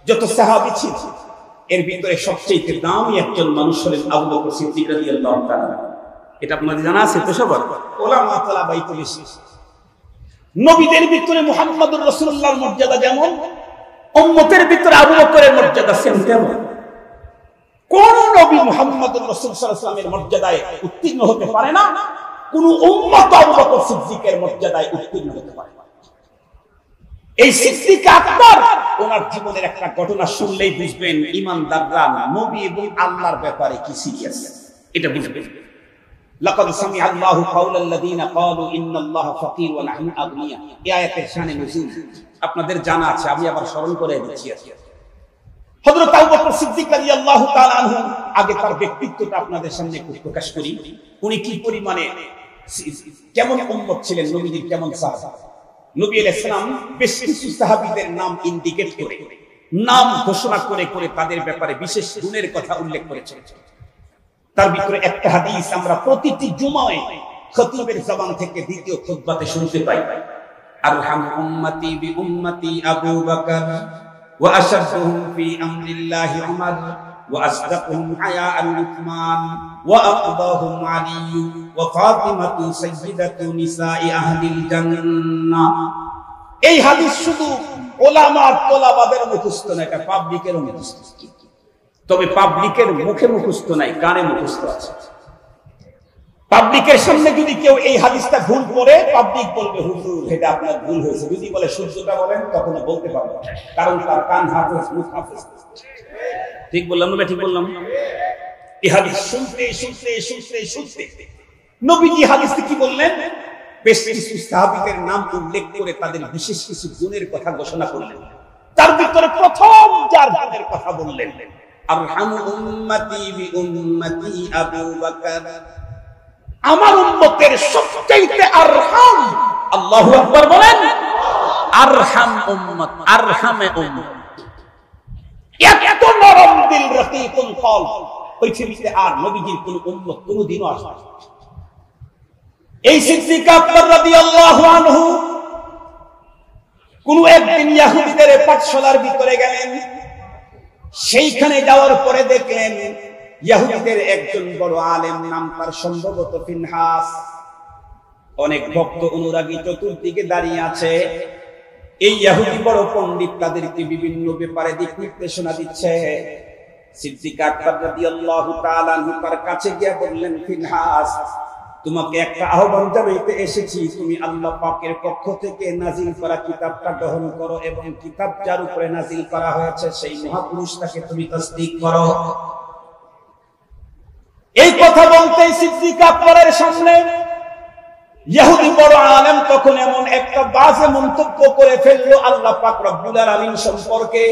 যত সাহাবী ছিল, এর ভিতরে সবচেয়ে দামি একজন মানুষ হলেন আবু বকর সিদ্দিক রাদিয়াল্লাহু তাআলা। এটা আপনাদের জানা আছে তো সবার? উলামা তাআলা বাইতুল ইসলাম। নবীদের ভিতরে মুহাম্মদুর রাসূলুল্লাহর মর্যাদা যেমন, উম্মতের ভিতরে আবু বকরের মর্যাদা সেম তেমন। কোন নবী মুহাম্মদুর রাসূল সাল্লাল্লাহু আলাইহি ওয়াসাল্লামের মর্যাদায় উত্তীর্ণ হতে পারে না, কোন উম্মত আবু বকর সিদ্দিকের মর্যাদায় উত্তীর্ণ হতে পারে না। এই সিদ্দিক আকবর, ওনার জীবনের একটা ঘটনা শুনলেই বুঝবেন ঈমানদাররা নবী এবং আল্লাহর ব্যাপারে কি সিরিয়াস, এটা বুঝবেন। লাকাদ সামিআ আল্লাহু কাওলাল্লাযীনা ক্বালু ইন্নাল্লাহা ফাকীর ওয়া নাহনু আগনিয়া, এই আয়াতের শানে নুজুল আপনাদের জানা আছে, আমি আবার স্মরণ করে দিচ্ছি। হযরত আবু বকর সিদ্দিক রাদিয়াল্লাহু তাআলা আনহু, আগে তার ব্যক্তিত্বটা আপনাদের সামনে একটু প্রকাশ করি। উনি কি পরিমাণে কেমন উম্মত ছিলেন, নবীজির কেমন সাহাবা। নবী আলাইহিস সালাম বেশ কিছু সাহাবীদের নাম ইন্ডিকেট করে, নাম ঘোষণা করে করে তাদের ব্যাপারে বিশেষ গুণের কথা উল্লেখ করেছেন। তার ভিতরে একটা হাদিস আমরা প্রতিটি জুমায় খতিবের জবান থেকে দ্বিতীয় খুতবাতে শুনতে পাই, আরহাম উম্মতি বি উম্মতি আবু বকর ওয়া আশাদুহুম ফি আমরিল্লাহি উমর ওয়া আসদাকুহুম হায়াআন উসমান ওয়া আকদাহুম আলী ওয়া ফাতিমাতু সাইয়্যিদাতু নিসাই আহলিল জান্নাহ। এই হাদিস শুধু উলামা আর তোলাবাদের মুখস্থ না, এটা পাবলিকেরও মুখস্থ। তবে পাবলিকের মুখে মুখস্থ নাই, কানে মুখস্থ আছে। পাবলিকের সামনে যদি কেউ এই হাদিসটা ভুল করে, পাবলিক বলবে হুজুর এটা আপনার ভুল হয়েছে। যদি বলে সূর্যটা বলেন, তখন বলতে পারবে, কারণ তার কান হাফেজ, মুখ হাফেজ। ঠিক বললাম না? ঠিক বললাম। এই হাদিস শুনতে শুনতে শুনতে শুনতে নবীজি হাদিসে কি বললেন, বেশ কিছু সাহাবীদের নাম উল্লেখ করে তাদের বিশেষ কিছু গুণের কথা ঘোষণা করলেন। তার ভিতরে প্রথম যার গুণের কথা বললেন, আরহামু উম্মতি বি উম্মতি আবু বকর, আমার উম্মতের সবচেয়ে আরহাম, আল্লাহু আকবার বলেন, আরহাম উম্মত, আরহামে উম্মত, এত নরম দিল রকিকুল কলব পৃথিবীতে আর নবীজির কোন উম্মত কোনদিনও আসবে না। এই সিদ্দিক আকবর রাদিয়াল্লাহু আনহু কোন একদিন ইহুদিদের পাঠশালার ভিতরে গেলেন। সেইখানে যাওয়ার পরে দেখলেন ইহুদিদের একজন বড় আলেম, নাম তার সম্ভবত ফিনহাস, অনেক ভক্ত অনুরাগী চতুর্দিকে দাঁড়িয়ে আছে। এই ইহুদি বড় পণ্ডিত তাদেরকে বিভিন্ন ব্যাপারে দিক নির্দেশনা দিচ্ছে। সিদ্দিক আকবর রাদিয়াল্লাহু তাআলা আনহু তার কাছে গিয়ে বললেন, ফিনহাস, তোমাকে একটা আহ্বান জানাইতে এসেছি, তুমি আল্লাহ পাকের পক্ষ থেকে নাজিল করা কিতাবটা গ্রহণ করো এবং কিতাব যার উপরে নাজিল করা হয়েছে সেই মহাপুরুষটাকে তুমি তাসদীক করো। এই কথা বলতেই সিদ্দিক আকবরের সামনে ইহুদি বড় আলেম তখন এমন একটা বাজে মন্তব্য করে ফেললো আল্লাহ পাক রব্বুল আলামিন সম্পর্কে,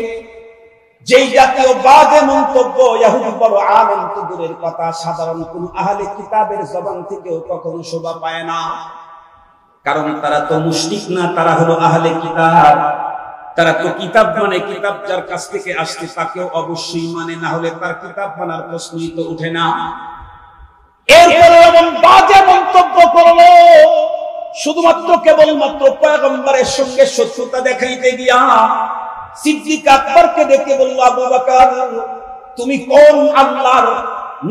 যেই জাতীয় বাজে মন্তব্য ইহুদি বড় আলেম তো দূরের কথা, সাধারণ কোন আহলে কিতাবের জবান থেকেও কখনো শোভা পায় না। কারণ তারা তো মুশরিক না, তারা হলো আহলে কিতাব। তারা তো কিতাব মানে কিতাব যার কাছ থেকে আসছে তাকেও অবশ্যই মানে, না হলে তার কিতাব মানার প্রশ্নই তো উঠে না। এরপরে এমন বাজে মন্তব্য করলো শুধুমাত্র কেবলমাত্র পয়গম্বরের সঙ্গে শত্রুতা দেখাইতে গিয়া সিদ্দিক আকবরকে ডেকে বলল, আবু বকর, তুমি কোন আল্লাহর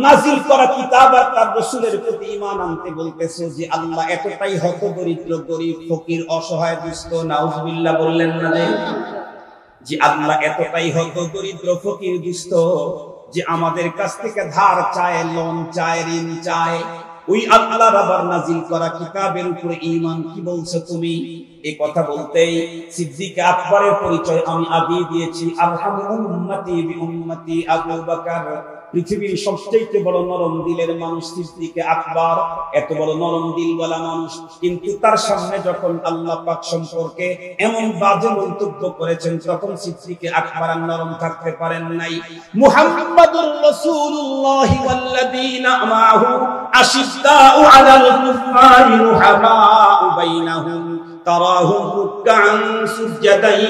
নাজিল করা কিতাব আর তার রাসূলের প্রতি ঈমান আনতে বলতেছো যে আল্লাহ এতটাই হতদরিদ্র, গরীব, ফকির, অসহায়, দুস্থ? নাউজুবিল্লাহ বললেন না যে আল্লাহ এতটাই হতদরিদ্র, ফকির, দুস্থ যে আমাদের কাছ থেকে ধার চায়, লোন চায়, ঋণ চায়? ওই আল্লাহর আবার নাজিল করা কিতাবের উপরে ঈমান কি বলছো তুমি? এই কথা বলতেই সিদ্দিক আকবরের পরিচয় আমি আগে দিয়েছি, আরহামু উম্মতি বি উম্মতি আবু বকর। পৃথিবীর সবচেয়ে বড় নরম দিলের মানুষ সিদ্দিক আকবর, এত বড় নরম দিলওয়ালা মানুষ, কিন্তু তার সামনে যখন আল্লাহ পাক সম্পর্কে এমন বাজে মন্তব্য করেছেন তখন সিদ্দিক আকবর আর নরম থাকতে পারেন নাই। মুহাম্মাদুর রাসূলুল্লাহি ওয়াল্লাযীনা মাআহু আশিদ্দাউ আলাল কুফারি রুহামাউ বাইনাহুম তারাহুম রুকআন সুজদান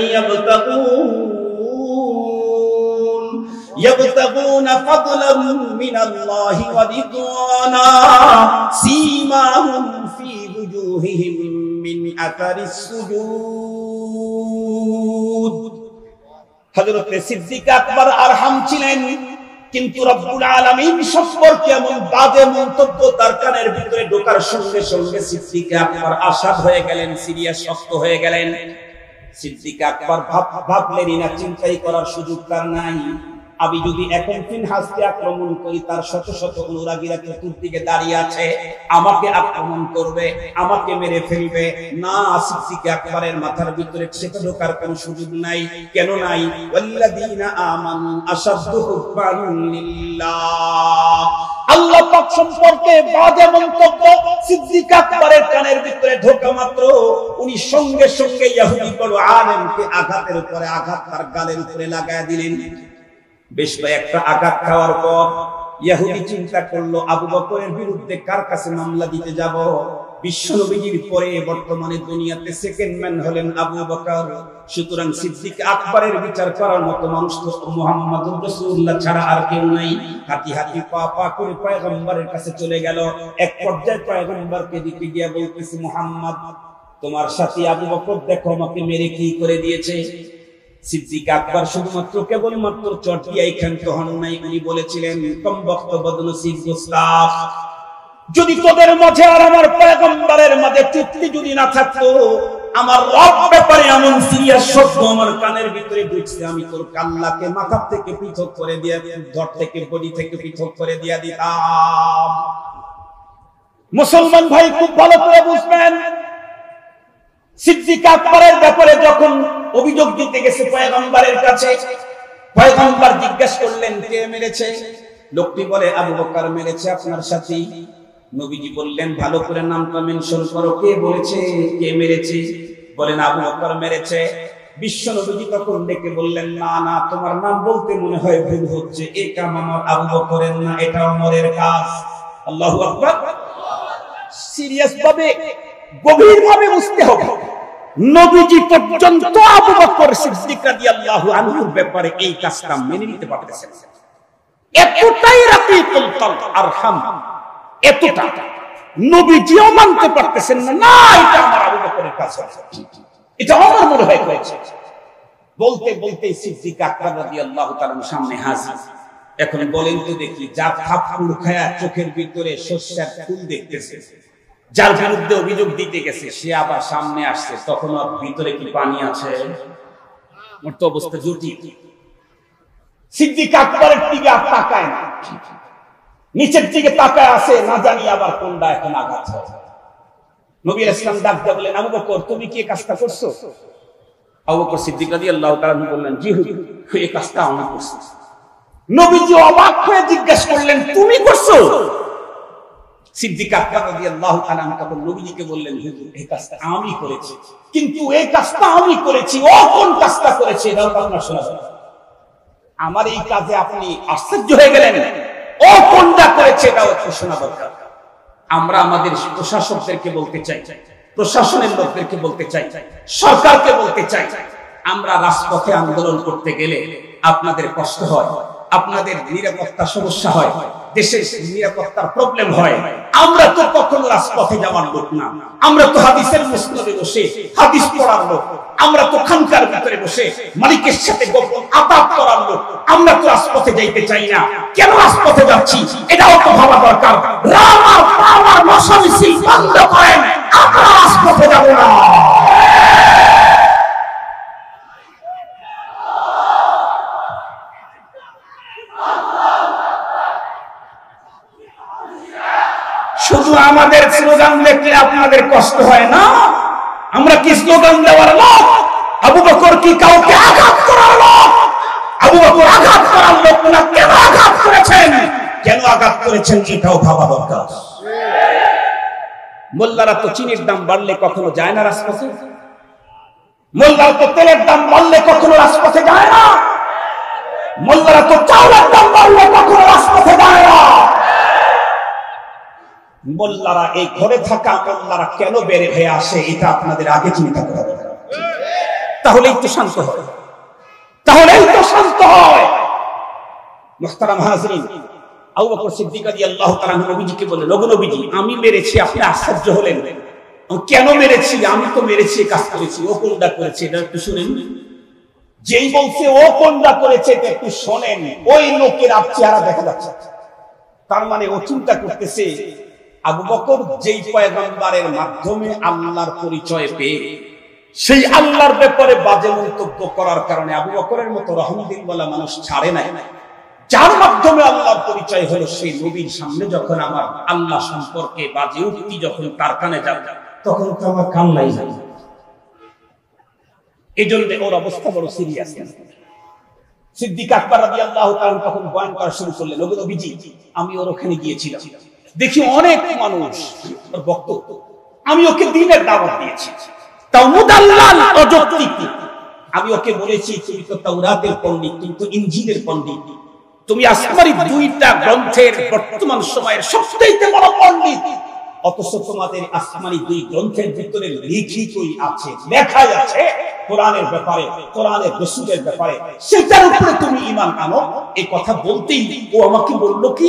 يبتغون فضلا من الله ورضوانا سيماهم في وجوههم من أثر السجود। হযরত সিদ্দিক আকবর আরহাম ছিলেন, কিন্তু রব্বুল আলামিন সম্পর্কে এমন বাজে মন্তব্য তার কানের ভিতরে ঢোকার সঙ্গে সঙ্গে সিদ্দিক আকবর আসাদ হয়ে গেলেন, সিরিয়াস শক্ত হয়ে গেলেন। সিদ্দিক আকবর ভাবলেন না, চিন্তাই করার সুযোগ তার নাই। আমি যদি এখন ফিনহাসকে আক্রমণ করি, তার শত শত অনুরাগীরা চতুর্দিকে দাঁড়িয়ে আছে, আমাকে আক্রমণ করবে, আমাকে মেরে ফেলবে। না, সিদ্দিক আকবরের মাথার ভিতরে সেটা ঢোকার কোনো সুযোগ নাই। কেন নাই? ওয়াল্লাযীনা আমানু আশাদ্দু হুব্বান লিল্লাহ। আল্লাহ পাক সম্পর্কে বাজে মন্তব্য সিদ্দিক আকবরের কানের ভিতরে ঢোকা মাত্র উনি সঙ্গে সঙ্গে ইহুদি বড় আলেমকে আঘাতের উপরে আঘাত তার গালের উপরে লাগায় দিলেন। বেশ কয়েকটা আঘাত খাওয়ার পর ইহুদি চিন্তা করলো, আবু বকরের বিরুদ্ধে কার কাছে মামলা দিতে যাব? বিশ্বনবীর পরে বর্তমানে দুনিয়াতে সেকেন্ড ম্যান হলেন আবু বকর। সুতরাং সিদ্দিক আকবরের বিচার করার মতো মানুষ তো মুহাম্মদুর রাসূলুল্লাহ ছাড়া আর কেউ নাই। হাতি হাতি পা পা করে পয়গম্বরের কাছে চলে গেল। এক পর্যায়ে পয়গম্বরকে দিকে গিয়ে বলতেছে, মুহাম্মদ, তোমার সাথী আবু বকর দেখো আমাকে মেরে কি করে দিয়েছে। সিদ্দিক আকবর শুধুমাত্র কেবলমাত্র চটিয়াই ক্ষান্ত হন নাই, উনি বলেছিলেন, কম বক্তব্য নসিব গোস্তাফ, যদি তোদের মাঝে আর আমার পয়গম্বরের মাঝে তৃপ্তি যদি না থাকতো, আমার রব ব্যাপারে এমন সিরিয়াস শব্দ আমার কানের ভিতরে ঢুকছে, আমি তোর কাল্লাকে মাথা থেকে পৃথক করে দিয়ে, ধর থেকে বডি থেকে পৃথক করে দিয়ে দিতাম। মুসলমান ভাই খুব ভালো করে বুঝবেন, সিদ্দিক আকবরের ব্যাপারে যখন অভিযোগ দিতে গেছে পয়গম্বরের কাছে, পয়গম্বর জিজ্ঞাসা করলেন, কে মেরেছে? লোকটি বলে, আবু বকর মেরেছে আপনার সাথী। নবীজি বললেন, ভালো করে নামটা মেনশন করো, কে বলেছে, কে মেরেছে? বলেন, আবু বকর মেরেছে। বিশ্ব নবীজি তখন ডেকে বললেন, না না, তোমার নাম বলতে মনে হয় ভুল হচ্ছে, এই কাম আমার আবু বকরের না, এটা ওমরের কাজ। আল্লাহু আকবার। সিরিয়াস ভাবে গভীর ভাবে বুঝতে হবে, নবীজি পর্যন্ত আবু বকর সিদ্দিক রাদিয়াল্লাহু আনহুর ব্যাপারে এই কাজটা মেনে নিতে পারতেছেন। এতটাই রাকিকুল কলব আরহাম, এতটা নবীজিও মানতে পারতেছেন না, না এটা আমার আবু বকরের কাজ, এটা আমার মনে হয় হয়েছে। বলতে বলতে সিদ্দিক আকবর রাদিয়াল্লাহু তাআলার সামনে হাজির। এখন বলেন তো দেখি, যার থাপ্পড় খায়া চোখের ভিতরে শস্যের ফুল দেখতেছে, যার বিরুদ্ধে অভিযোগ দিতে গেছে, সে আবার সামনে আসছে, তখন আর ভিতরে কি পানি আছে? মোর তো অবস্থা জটিল। সিদ্দিক আকবরের দিকে আর তাকায় না, নিচের দিকে তাকায় আছে, না জানি আবার কোনটা এখন আঘাত হয়। নবী ইসলাম ডাক দিয়ে বললেন, আবু বকর তুমি কি এই কাজটা করছো? আবু বকর সিদ্দিক রাদিয়াল্লাহু তাআলা বললেন, জি হুজুর, এই কাজটা আমি করছি। নবীজি অবাক হয়ে জিজ্ঞেস করলেন, তুমি করছো? সিদ্দিক আকবর রাদিয়াল্লাহু তাআলা তখন নবীজিকে বললেন, হুজুর এই কাজটা আমি করেছি, কিন্তু এই কাজটা আমি করেছি, ও কোন কাজটা করেছে এটাও আপনার শোনা যাবে। আমার এই কাজে আপনি আশ্চর্য হয়ে গেলেন, ও কোনটা করেছে এটাও একটু শোনা দরকার। আমরা আমাদের প্রশাসকদেরকে বলতে চাই, প্রশাসনের লোকদেরকে বলতে চাই, সরকারকে বলতে চাই, আমরা রাজপথে আন্দোলন করতে গেলে আপনাদের কষ্ট হয়, আপনাদের নিরাপত্তা সমস্যা হয়, দেশের নিরাপত্তার প্রবলেম হয়। আমরা তো কখনো রাজপথে যাওয়ার লোক না, আমরা তো হাদিসের মুসনদে বসে হাদিস পড়ার লোক, আমরা তো খানকার ভিতরে বসে মালিকের সাথে গোপন আলাপ করার লোক। আমরা তো রাজপথে যাইতে চাই না, কেন রাজপথে যাচ্ছি এটাও তো ভাবা দরকার। রাম আর পাম আর মশা মিছিল বন্ধ করেন, আমরা রাজপথে যাব না। শুধু আমাদের স্লোগান দেখলে আপনাদের কষ্ট হয় না? আমরা কি স্লোগান দেওয়ার লোক? আবু বকর কি কাউকে আঘাত করার লোক? আবু বকর আঘাত করার লোক না, কেন আঘাত করেছেন, কেন আঘাত করেছেন এটাও ভাবা দরকার। মোল্লারা তো চিনির দাম বাড়লে কখনো যায় না রাজপথে, মোল্লারা তো তেলের দাম বাড়লে কখনো রাজপথে যায় না, মোল্লারা তো চাউলের দাম বাড়লে কখনো রাজপথে যায় না। মোল্লারা এই ঘরে থাকা মোল্লারা কেন বের হয়ে আসে এটা আপনাদের আগে চিন্তা করা দরকার। তাহলেই তো শান্ত হয়, তাহলেই তো শান্ত হয়। মুহতারাম হাজরিন, আবু বকর সিদ্দিক রাদিয়াল্লাহু তাআলা নবীজিকে বললেন, ওগো নবীজি আমি মেরেছি। আপনি আশ্চর্য হলেন, কেন মেরেছি? আমি তো মেরেছি, কাজ করেছি। ও কোনটা করেছে এটা একটু শুনেন। যেই বলছে ও কোনটা করেছে এটা একটু শোনেন, ওই লোকের চেহারা দেখা যাচ্ছে, তার মানে ও চিন্তা করতেছে আবু বকর যেই পয়গম্বরের মাধ্যমে আল্লাহর পরিচয় পেয়ে সেই আল্লাহর ব্যাপারে বাজে মন্তব্য করার কারণে আবু বকরের মতো রহমতুল্লাহ মানুষ ছাড়ে নাই, যার মাধ্যমে আল্লাহর পরিচয় হলো সেই নবীর সামনে যখন আমার আল্লাহ সম্পর্কে বাজে উক্তি যখন তার কানে যাবে তখন তো আমার কান্নাই যায়। এই জন্য ওর অবস্থা বড় সিরিয়াস। সিদ্দিক আকবর রাদিয়াল্লাহু তাআলা তখন বয়ান করা শুরু করলেন, ওগো নবীজি আমি ওর ওখানে গিয়েছিলাম, দেখি অনেক মানুষ ওর বক্তব্য, আমি ওকে দ্বীনের দাওয়াত দিয়েছি, তাও মুদাল্লাল অযৌক্তিক। আমি ওকে বলেছি তুমি তো তাওরাতের পণ্ডিত, কিন্তু ইনজিলের পণ্ডিত, তুমি আসমানি দুইটা গ্রন্থের বর্তমান সময়ের সবচেয়ে বড় পণ্ডিত, অথচ তোমাদের আসমানি দুই গ্রন্থের ভিতরে লিখিতই আছে, লেখাই আছে কোরআনের ব্যাপারে, কোরআনের রাসূলের ব্যাপারে, সেটার উপরে তুমি ঈমান আনো। এই কথা বলতেই ও আমাকে বলল, কি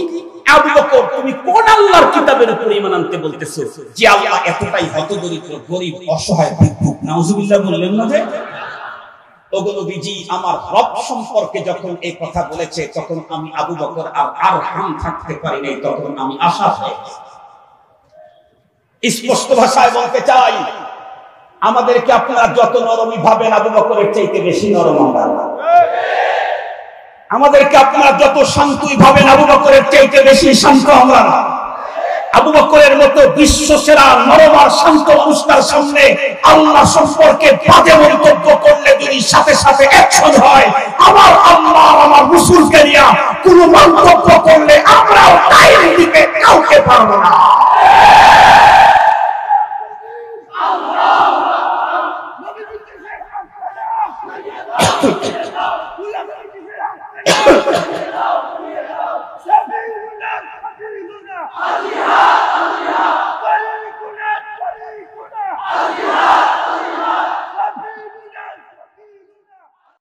আবু বকর তুমি কোন আল্লাহর কিতাবের উপরে ঈমান আনতে বলতেছো যে আল্লাহ এতটাই হতদরিদ্র, গরীব, অসহায়, ভিক্ষুক? নাউজুবিল্লাহ বললেন না যে? ওগো নবীজি আমার রব সম্পর্কে যখন এই কথা বলেছে তখন আমি আবু বকর আর আরহাম থাকতে পারি নাই, তখন আমি আশা পাই। স্পষ্ট ভাষায় বলতে চাই, আমাদেরকে আপনারা যত নরমই ভাবেন আবু বকরের চাইতে বেশি নরম আমরা। আমাদেরকে আপনারা যত শান্তই ভাবেন আবু বকরের চাইতে বেশি শান্ত আমরা না। আবু বকরের মতো বিশ্বসেরা নরম আর শান্ত মানুষটার সামনে আল্লাহ সম্পর্কে বাজে মন্তব্য করলে যদি সাথে সাথে অ্যাকশন হয়, আমার আল্লাহ আমার রাসূলকে নিয়ে কোন মন্তব্য করলে আমরাও টাইম দিতে কাউকে পারবো না।